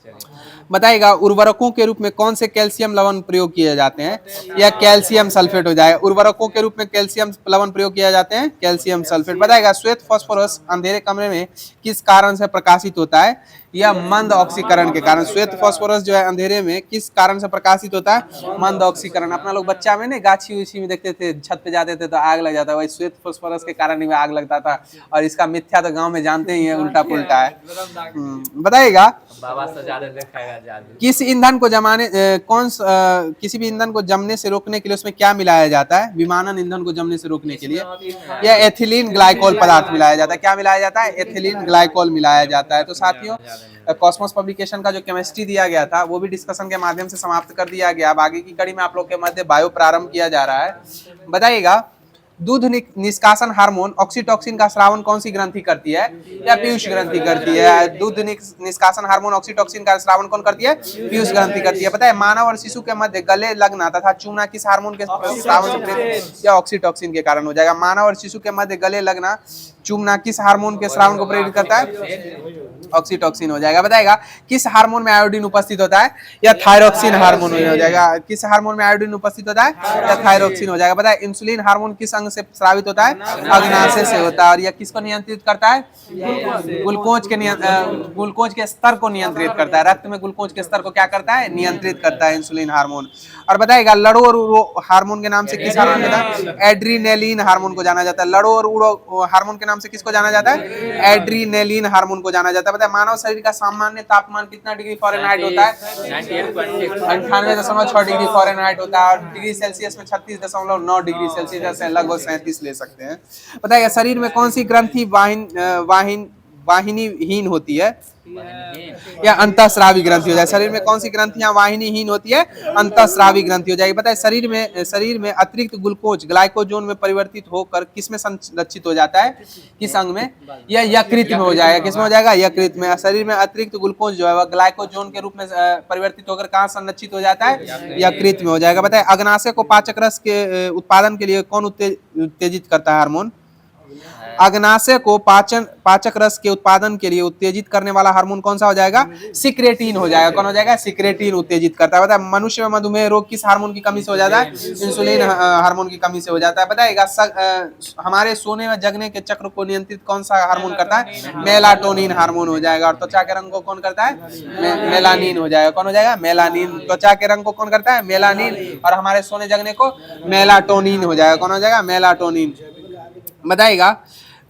चलिए बताइएगा उर्वरकों के रूप में कौन से कैल्शियम लवण प्रयोग किए जाते हैं? या कैल्शियम सल्फेट हो जाएगा। उर्वरकों के रूप में कैल्शियम लवण प्रयोग किया जाते हैं, कैल्शियम सल्फेट। बताइएगा श्वेत फास्फोरस अंधेरे कमरे में किस कारण से प्रकाशित होता है? या मंद ऑक्सीकरण के कारण। श्वेत फास्फोरस जो है अंधेरे में किस कारण से प्रकाशित होता है? मंद ऑक्सीकरण। अपना लोग बच्चा में नहीं गाछी उछी में देखते थे, छत पे जाते थे तो आग लग जाता, वही श्वेत फास्फोरस के कारण ही आग लगता था। और इसका मिथ्या तो गांव में जानते ही है, उल्टा पुल्टा है। बताइएगा बाबा से ज्यादा देखाएगा जादू। किस ईंधन को किसी भी ईंधन को जमने से रोकने के लिए उसमें क्या मिलाया जाता है? विमानन ईंधन को जमने से रोकने के लिए या एथिलीन ग्लाइकोल पदार्थ मिलाया जाता है। क्या मिलाया जाता है? एथिलीन ग्लाइकोल मिलाया जाता है। तो साथियों कॉस्मोस पब्लिकेशन का जो केमिस्ट्री दिया गया था वो भी डिस्कशन के माध्यम से समाप्त कर दिया गया। अब आगे की कड़ी में आप लोग के मध्य बायो प्रारंभ किया जा रहा है। बताइएगा दूध निष्कासन हार्मोन ऑक्सीटोसिन का स्रावन कौन सी ग्रंथि करती है? या पीयूष ग्रंथि करती है। दूध निष्कासन हार्मोन ऑक्सीटोसिन का स्रावन कौन करती है? पीयूष ग्रंथि करती है। पता है मानव और शिशु के मध्य गले लगना तथा चूमना किस हार्मोन के स्रावन से प्रेरित या ऑक्सीटोसिन के कारण हो जाएगा? मानव और शिशु के मध्य गले लगना चूमना किस हार्मोन के स्रावन को प्रेरित करता है? ऑक्सीटोसिन हो जाएगा। बताएगा किस हार्मोन में आयोडीन उपस्थित होता है? या थायरोक्सिन हार्मोन में हो जाएगा। किस हार्मोन में आयोडीन उपस्थित होता है? या थायरोक्सिन हो जाएगा। बताए इंसुलिन हार्मोन किस अंग से स्रावित होता है? अग्नाशय से होता है। और यह किसको नियंत्रित करता है? ग्लूकोज के स्तर को नियंत्रित करता है। रक्त में ग्लूकोज के स्तर को क्या करता है? नियंत्रित करता है इंसुलिन हार्मोन। और बताएगा लड़ो और उड़ो हार्मोन के नाम से किस हार्मोन को जाना जाता है? एड्रीनेलिन हार्मोन को जाना जाता है। लड़ो और उड़ो हार्मोन के नाम से किसको जाना जाता है? एड्रीनेलिन हार्मोन को जाना जाता है। बताए मानव शरीर का सामान्य तापमान कितना डिग्री फ़ारेनहाइट होता है? 98.6 डिग्री फ़ारेनहाइट होता है। और डिग्री सेल्सियस में 36.9 डिग्री सेल्सियस से लगभग 37 ले सकते हैं। बताइए शरीर में कौन सी ग्रंथि वाहिनीहीन होती है? या अंतःस्रावी ग्रंथि हो जाए। शरीर में कौन सी ग्रंथियां वाहिनीहीन होती है? अंतःस्रावी ग्रंथि हो जाएगी। बताइए शरीर में अतिरिक्त ग्लूकोज ग्लाइकोजोन में परिवर्तित होकर किस में संरक्षित हो जाता है? किस अंग में? या यकृत में हो जाएगा। किस में हो जाएगा? यकृत में। शरीर में अतिरिक्त ग्लूकोज जो है वह ग्लाइकोजोन के रूप में परिवर्तित होकर कहाँ संरक्षित हो जाता है? यकृत में हो जाएगा। बताइए अग्नाशय को पाचक रस के उत्पादन के लिए कौन उत्तेजित करता है हार्मोन? अग्नाशय को पाचक रस के उत्पादन के लिए उत्तेजित करने वाला हार्मोन कौन सा हो जाएगा? सिक्रेटिन हो जाएगा। कौन हो जाएगा? सिक्रेटिन उत्तेजित करता है। बताए मनुष्य में मधुमेह रोग किस हार्मोन की कमी से हो जाता है? इंसुलिन हार्मोन की कमी से हो जाता है। बताइएगा हमारे सोने व जगने के चक्र को नियंत्रित कौन सा हार्मोन करता है? मेलाटोनिन हार्मोन हो जाएगा। और त्वचा के रंग को कौन करता है? मेलानिन हो जाएगा। कौन हो जाएगा? मेलानिन। त्वचा के रंग को कौन करता है? मेलानिन। और हमारे सोने जगने को मेलाटोनिन हो जाएगा। कौन हो जाएगा? मेलाटोनिन। बताइएगा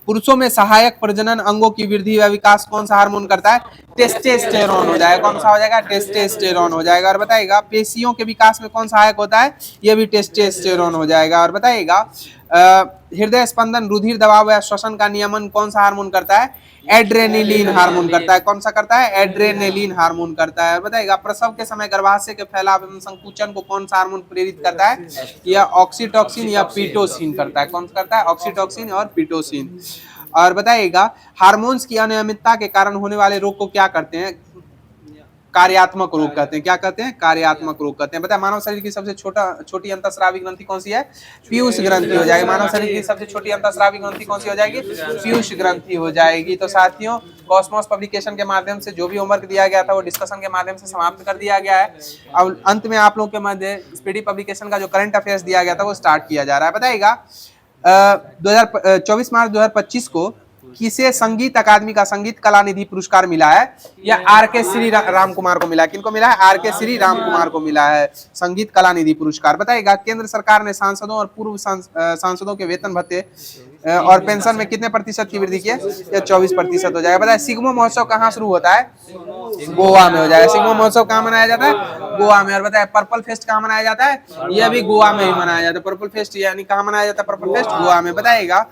पुरुषों में सहायक प्रजनन अंगों की वृद्धि व विकास कौन सा हार्मोन करता है? टेस्टोस्टेरोन हो जाएगा। कौन सा हो जाएगा? टेस्टोस्टेरोन हो जाएगा। और बताइएगा पेशियों के विकास में कौन सहायक होता है? ये भी टेस्टोस्टेरोन हो जाएगा। और बताइएगा हृदय स्पंदन रुधिर दबाव या श्वसन का नियमन कौन सा हार्मोन करता है? एड्रेनलिन हार्मोन करता है। कौन सा करता है? एड्रेनलिन हार्मोन करता है। बताइएगा प्रसव के समय गर्भाशय के फैलाव एवं संकुचन को कौन सा हार्मोन प्रेरित करता है? या ऑक्सीटोसिन या पीटोसिन करता है। कौन सा करता है? ऑक्सीटोसिन और पीटोसिन। और बताइएगा हार्मोन्स की अनियमितता के कारण होने वाले रोग को क्या करते हैं? कार्यात्मक रोग कहते हैं। क्या कहते हैं? कार्यात्मक रोग कहते हैं। बताए मानव शरीर की सबसे छोटी अंतःस्रावी ग्रंथि कौन सी है? पीयूष ग्रंथि हो जाएगी। मानव शरीर की सबसे छोटी अंतःस्रावी ग्रंथि कौन सी हो जाएगी? पीयूष ग्रंथि हो जाएगी। तो साथियों कॉस्मोस पब्लिकेशन के माध्यम से जो भी होमवर्क दिया गया था वो डिस्कशन के माध्यम से समाप्त कर दिया गया है। अब अंत में आप लोगों के मध्य स्पीडी पब्लिकेशन का जो करंट अफेयर्स दिया गया था वो स्टार्ट किया जा रहा है। बताइएगा 24 मार्च 2025 को किसे संगीत अकादमी का संगीत कला निधि पुरस्कार मिला है? या आर.के. श्री राम कुमार को मिला है। किनको मिला है? आर.के. श्री राम कुमार को मिला है संगीत कला निधि पुरस्कार। बताइएगा केंद्र सरकार ने सांसदों और पूर्व सांसदों के वेतन भत्ते और पेंशन में कितने प्रतिशत की वृद्धि की है? या 24% हो जाएगा। बताइए सिग्मो महोत्सव कहाँ शुरू होता है? गोवा में हो जाएगा। सिग्मो महोत्सव कहाँ मनाया जाता है? गोवा में। और बताए पर्पल फेस्ट कहाँ मनाया जाता है? यह भी गोवा में ही मनाया जाता है। पर्पल फेस्ट यानी कहाँ मनाया जाता है? पर्पल फेस्ट गोवा में। बताइएगा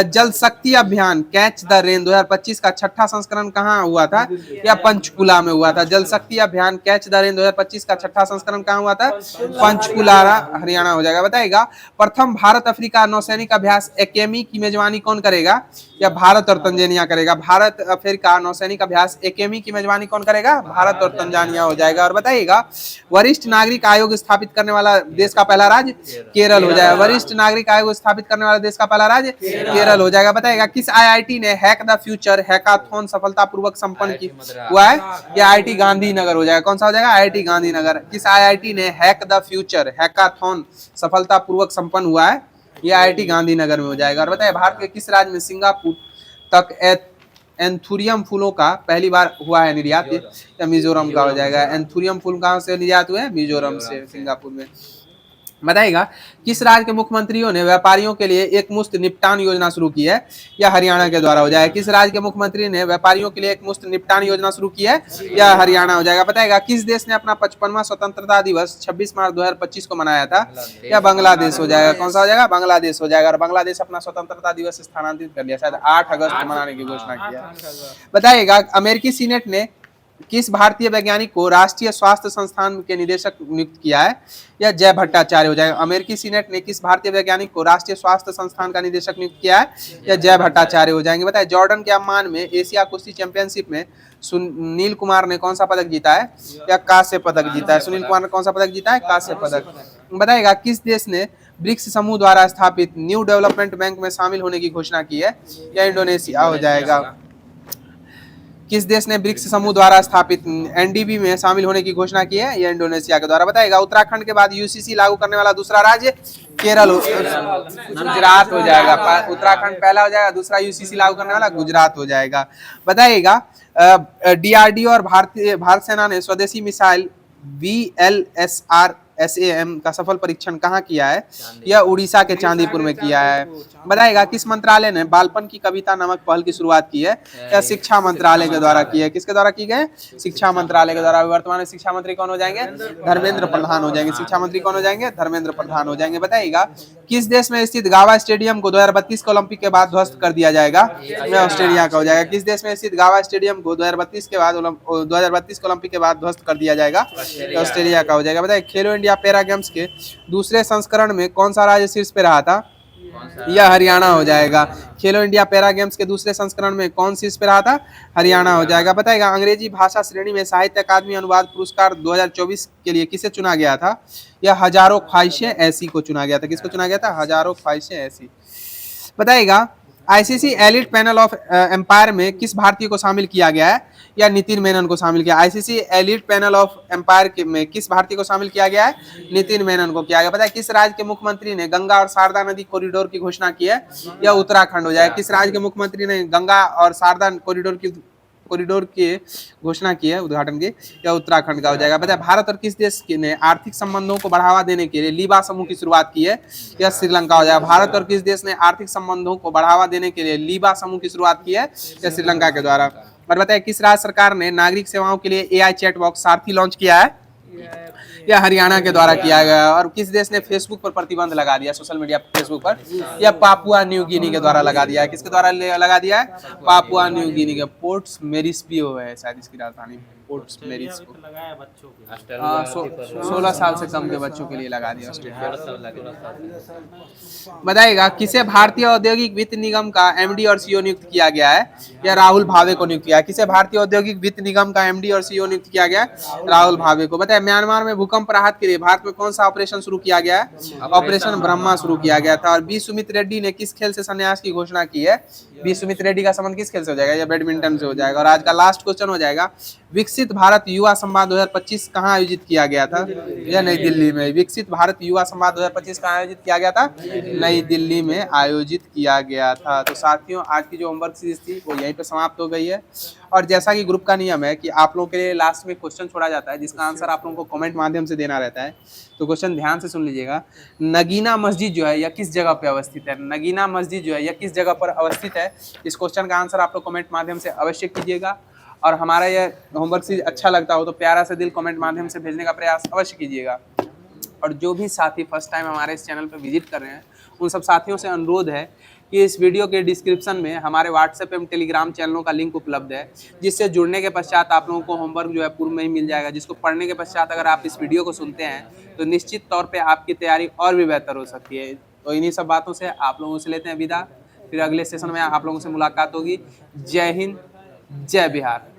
जल शक्ति अभियान कैच द रेन 2025 का छठा संस्करण कहाँ हुआ था? या पंचकुला में हुआ था। जल शक्ति अभियान कैच द रेन 2025 का छठा संस्करण कहाँ हुआ था? पंचकुला हरियाणा हो जाएगा। बताइएगा प्रथम भारत अफ्रीका नौसैनिक अभ्यास एकेमी की मेजबानी कौन करेगा? या भारत और तंजानिया करेगा। भारत अफ्रीका नौसैनिक अभ्यास एकेमी की मेजबानी कौन करेगा? भारत और तंजानिया हो जाएगा। और बताइएगा वरिष्ठ नागरिक आयोग स्थापित करने वाला देश का पहला राज्य केरल हो जाएगा। वरिष्ठ नागरिक आयोग स्थापित करने वाला देश का पहला राज्य केरल हो जाएगा। बताइएगा किस आईआईटी ने हैक द फ्यूचर हैकाथॉन सफलतापूर्वक संपन्न की हुआ है? यह आईआईटी गांधीनगर हो जाएगा। कौन सा हो जाएगा? आईआईटी गांधीनगर। किस आईआईटी ने हैक द फ्यूचर हैकाथॉन सफलतापूर्वक संपन्न हुआ है? यह आईआईटी गांधीनगर में हो जाएगा। और बताइए भारत के किस राज्य में सिंगापुर तक एंथुरियम फूलों का पहली बार हुआ है निर्यात? या मिजोरम का हो जाएगा। एंथुरियम फूल कहाँ से निर्यात हुए? मिजोरम से, सिंगापुर में। बताइएगा किस राज्य के मुख्यमंत्रियों ने व्यापारियों के लिए एक मुश्त निपटान योजना शुरू की है? या हरियाणा के द्वारा हो जाएगा। किस राज्य के मुख्यमंत्री ने व्यापारियों के लिए एक मुश्त निपटान योजना शुरू की है? या हरियाणा हो जाएगा। बताइएगा किस देश ने अपना 55वां स्वतंत्रता दिवस 26 मार्च 2025 को मनाया था? या बांग्लादेश हो जाएगा। कौन सा हो जाएगा? बांग्लादेश हो जाएगा। और बांग्लादेश अपना स्वतंत्रता दिवस स्थानांतरित कर लिया, शायद 8 अगस्त को मनाने की घोषणा किया। बताइएगा अमेरिकी सीनेट ने किस भारतीय वैज्ञानिक को राष्ट्रीय स्वास्थ्य संस्थान के निदेशक नियुक्त किया है? या जय भट्टाचार्य हो जाएगा। अमेरिकी सीनेट ने किस भारतीय वैज्ञानिक को राष्ट्रीय स्वास्थ्य संस्थान का निदेशक नियुक्त किया है? या जय भट्टाचार्य हो जाएंगे। बताए जॉर्डन के अम्मान में एशिया कुश्ती चैंपियनशिप में सुनील कुमार ने कौन सा पदक जीता है? या कांस्य पदक जीता है। सुनील कुमार ने कौन सा पदक जीता है? कांस्य पदक। बताइएगा किस देश ने ब्रिक्स समूह द्वारा स्थापित न्यू डेवलपमेंट बैंक में शामिल होने की घोषणा की है? या इंडोनेशिया हो जाएगा। किस देश ने ब्रिक्स समूह द्वारा स्थापित एनडीबी में शामिल होने की घोषणा की है? या इंडोनेशिया के द्वारा। बताएगा उत्तराखंड के बाद यूसीसी लागू करने वाला दूसरा राज्य केरल गुजरात हो जाएगा। उत्तराखंड पहला हो जाएगा, दूसरा यूसीसी लागू करने वाला गुजरात हो जाएगा। बताइएगा डीआरडीओ और भारत सेना ने स्वदेशी मिसाइल VLSR SAM का सफल परीक्षण कहाँ किया है? यह उड़ीसा के चांदीपुर में किया है। बताइएगा किस मंत्रालय ने बालपन की कविता नामक पहल की शुरुआत की है? या शिक्षा मंत्रालय के द्वारा की है। किसके द्वारा की गई? शिक्षा मंत्रालय के द्वारा। वर्तमान में शिक्षा मंत्री कौन हो जाएंगे? धर्मेंद्र प्रधान हो जाएंगे। शिक्षा मंत्री कौन हो जाएंगे? धर्मेंद्र प्रधान हो जाएंगे। बताइएगा किस देश में स्थित गावा स्टेडियम को 2032 के ओलंपिक के बाद ध्वस्त कर दिया जाएगा? ऑस्ट्रेलिया का हो जाएगा। किस देश में स्थित गावा स्टेडियम को 2032 के ओलंपिक के बाद ध्वस्त कर दिया जाएगा? ऑस्ट्रेलिया का हो जाएगा। बताइए खेलो इंडिया पैरा गेम्स के दूसरे संस्करण में कौन सा राज्य शीर्ष पे रहा था? यह हरियाणा हो जाएगा। खेलो इंडिया पैरा गेम्स के दूसरे संस्करण में कौन शीर्ष पे रहा था? हरियाणा हो जाएगा। बताएगा अंग्रेजी भाषा श्रेणी में साहित्य अकादमी अनुवाद पुरस्कार 2024 के लिए किसे चुना गया था? यह हजारों ख्वाहिशें ऐसी को चुना गया था। किसको चुना गया था? हजारों ख्वाहिशें ऐसी। बताइएगा ICC elite panel of umpire में किस भारतीय को शामिल किया गया है? या नितिन मेनन को शामिल किया? ICC elite panel of umpire में किस भारतीय को शामिल किया गया है? नितिन मेनन को किया गया। पता है किस राज्य के मुख्यमंत्री ने गंगा और शारदा नदी कॉरिडोर की घोषणा की है? या उत्तराखंड हो जाएगा। किस राज्य के मुख्यमंत्री ने गंगा और शारदा कॉरिडोर की घोषणा की है, उद्घाटन की? या उत्तराखंड का हो जाएगा। बताए भारत और किस देश ने आर्थिक संबंधों को बढ़ावा देने के लिए लीबा समूह की शुरुआत की है? या श्रीलंका हो जाएगा। भारत और किस देश ने आर्थिक संबंधों को बढ़ावा देने के लिए लीबा समूह की शुरुआत की है? या श्रीलंका के द्वारा। और बताइए किस राज्य सरकार ने नागरिक सेवाओं के लिए AI चैट बॉक्स सारथी लॉन्च किया है? या हरियाणा के द्वारा किया गया। और किस देश ने फेसबुक पर प्रतिबंध लगा दिया, सोशल मीडिया फेसबुक पर? या पापुआ न्यू गिनी के द्वारा लगा दिया है। किसके द्वारा लगा दिया है? पापुआ न्यू गिनी के। पोर्ट्स मेरिस्पी है शायद इसकी राजधानी, पोर्ट्स मेरिस्पी। 16 साल से कम के बच्चों के लिए लगा दिया ऑस्ट्रेलिया। बताइएगा किसे भारतीय औद्योगिक वित्त निगम का MD और CEO नियुक्त किया गया है? या राहुल भावे को नियुक्त किया है। किसे भारतीय औद्योगिक वित्त निगम का MD और CEO नियुक्त किया गया? राहुल भावे को। बताए म्यांमार में भूकंप राहत के लिए भारत में कौन सा ऑपरेशन शुरू किया गया है? ऑपरेशन ब्रह्मा शुरू किया गया था। और बी सुमित रेड्डी ने किस खेल से संन्यास की घोषणा की है? बी सुमित रेड्डी का संबंध किस खेल से हो जाएगा? या बैडमिंटन से हो जाएगा। और आज का लास्ट क्वेश्चन हो जाएगा विकसित भारत युवा संवाद 2025 कहाँ आयोजित किया गया था? यह नई दिल्ली में। विकसित भारत युवा संवाद 2025 कहाँ आयोजित किया गया था? नई दिल्ली में आयोजित किया गया था। तो साथियों आज की जो होमवर्क सीरीज थी वो यहीं पे समाप्त हो गई है। और जैसा कि ग्रुप का नियम है कि आप लोगों के लिए लास्ट में क्वेश्चन छोड़ा जाता है जिसका आंसर आप लोगों को कमेंट माध्यम से देना रहता है। तो क्वेश्चन ध्यान से सुन लीजिएगा। नगीना मस्जिद जो है यह किस जगह पे अवस्थित है? नगीना मस्जिद जो है यह किस जगह पर अवस्थित है? इस क्वेश्चन का आंसर आप लोग कमेंट माध्यम से अवश्य कीजिएगा। और हमारा ये होमवर्क सीरीज अच्छा लगता हो तो प्यारा सा दिल कमेंट माध्यम से भेजने का प्रयास अवश्य कीजिएगा। और जो भी साथी फर्स्ट टाइम हमारे इस चैनल पर विजिट कर रहे हैं उन सब साथियों से अनुरोध है कि इस वीडियो के डिस्क्रिप्शन में हमारे व्हाट्सएप एवं टेलीग्राम चैनलों का लिंक उपलब्ध है, जिससे जुड़ने के पश्चात आप लोगों को होमवर्क जो है पूर्व में ही मिल जाएगा, जिसको पढ़ने के पश्चात अगर आप इस वीडियो को सुनते हैं तो निश्चित तौर पे आपकी तैयारी और भी बेहतर हो सकती है। तो इन्हीं सब बातों से आप लोगों से लेते हैं विदा, फिर अगले सेशन में आप लोगों से मुलाकात होगी। जय हिंद, जय बिहार।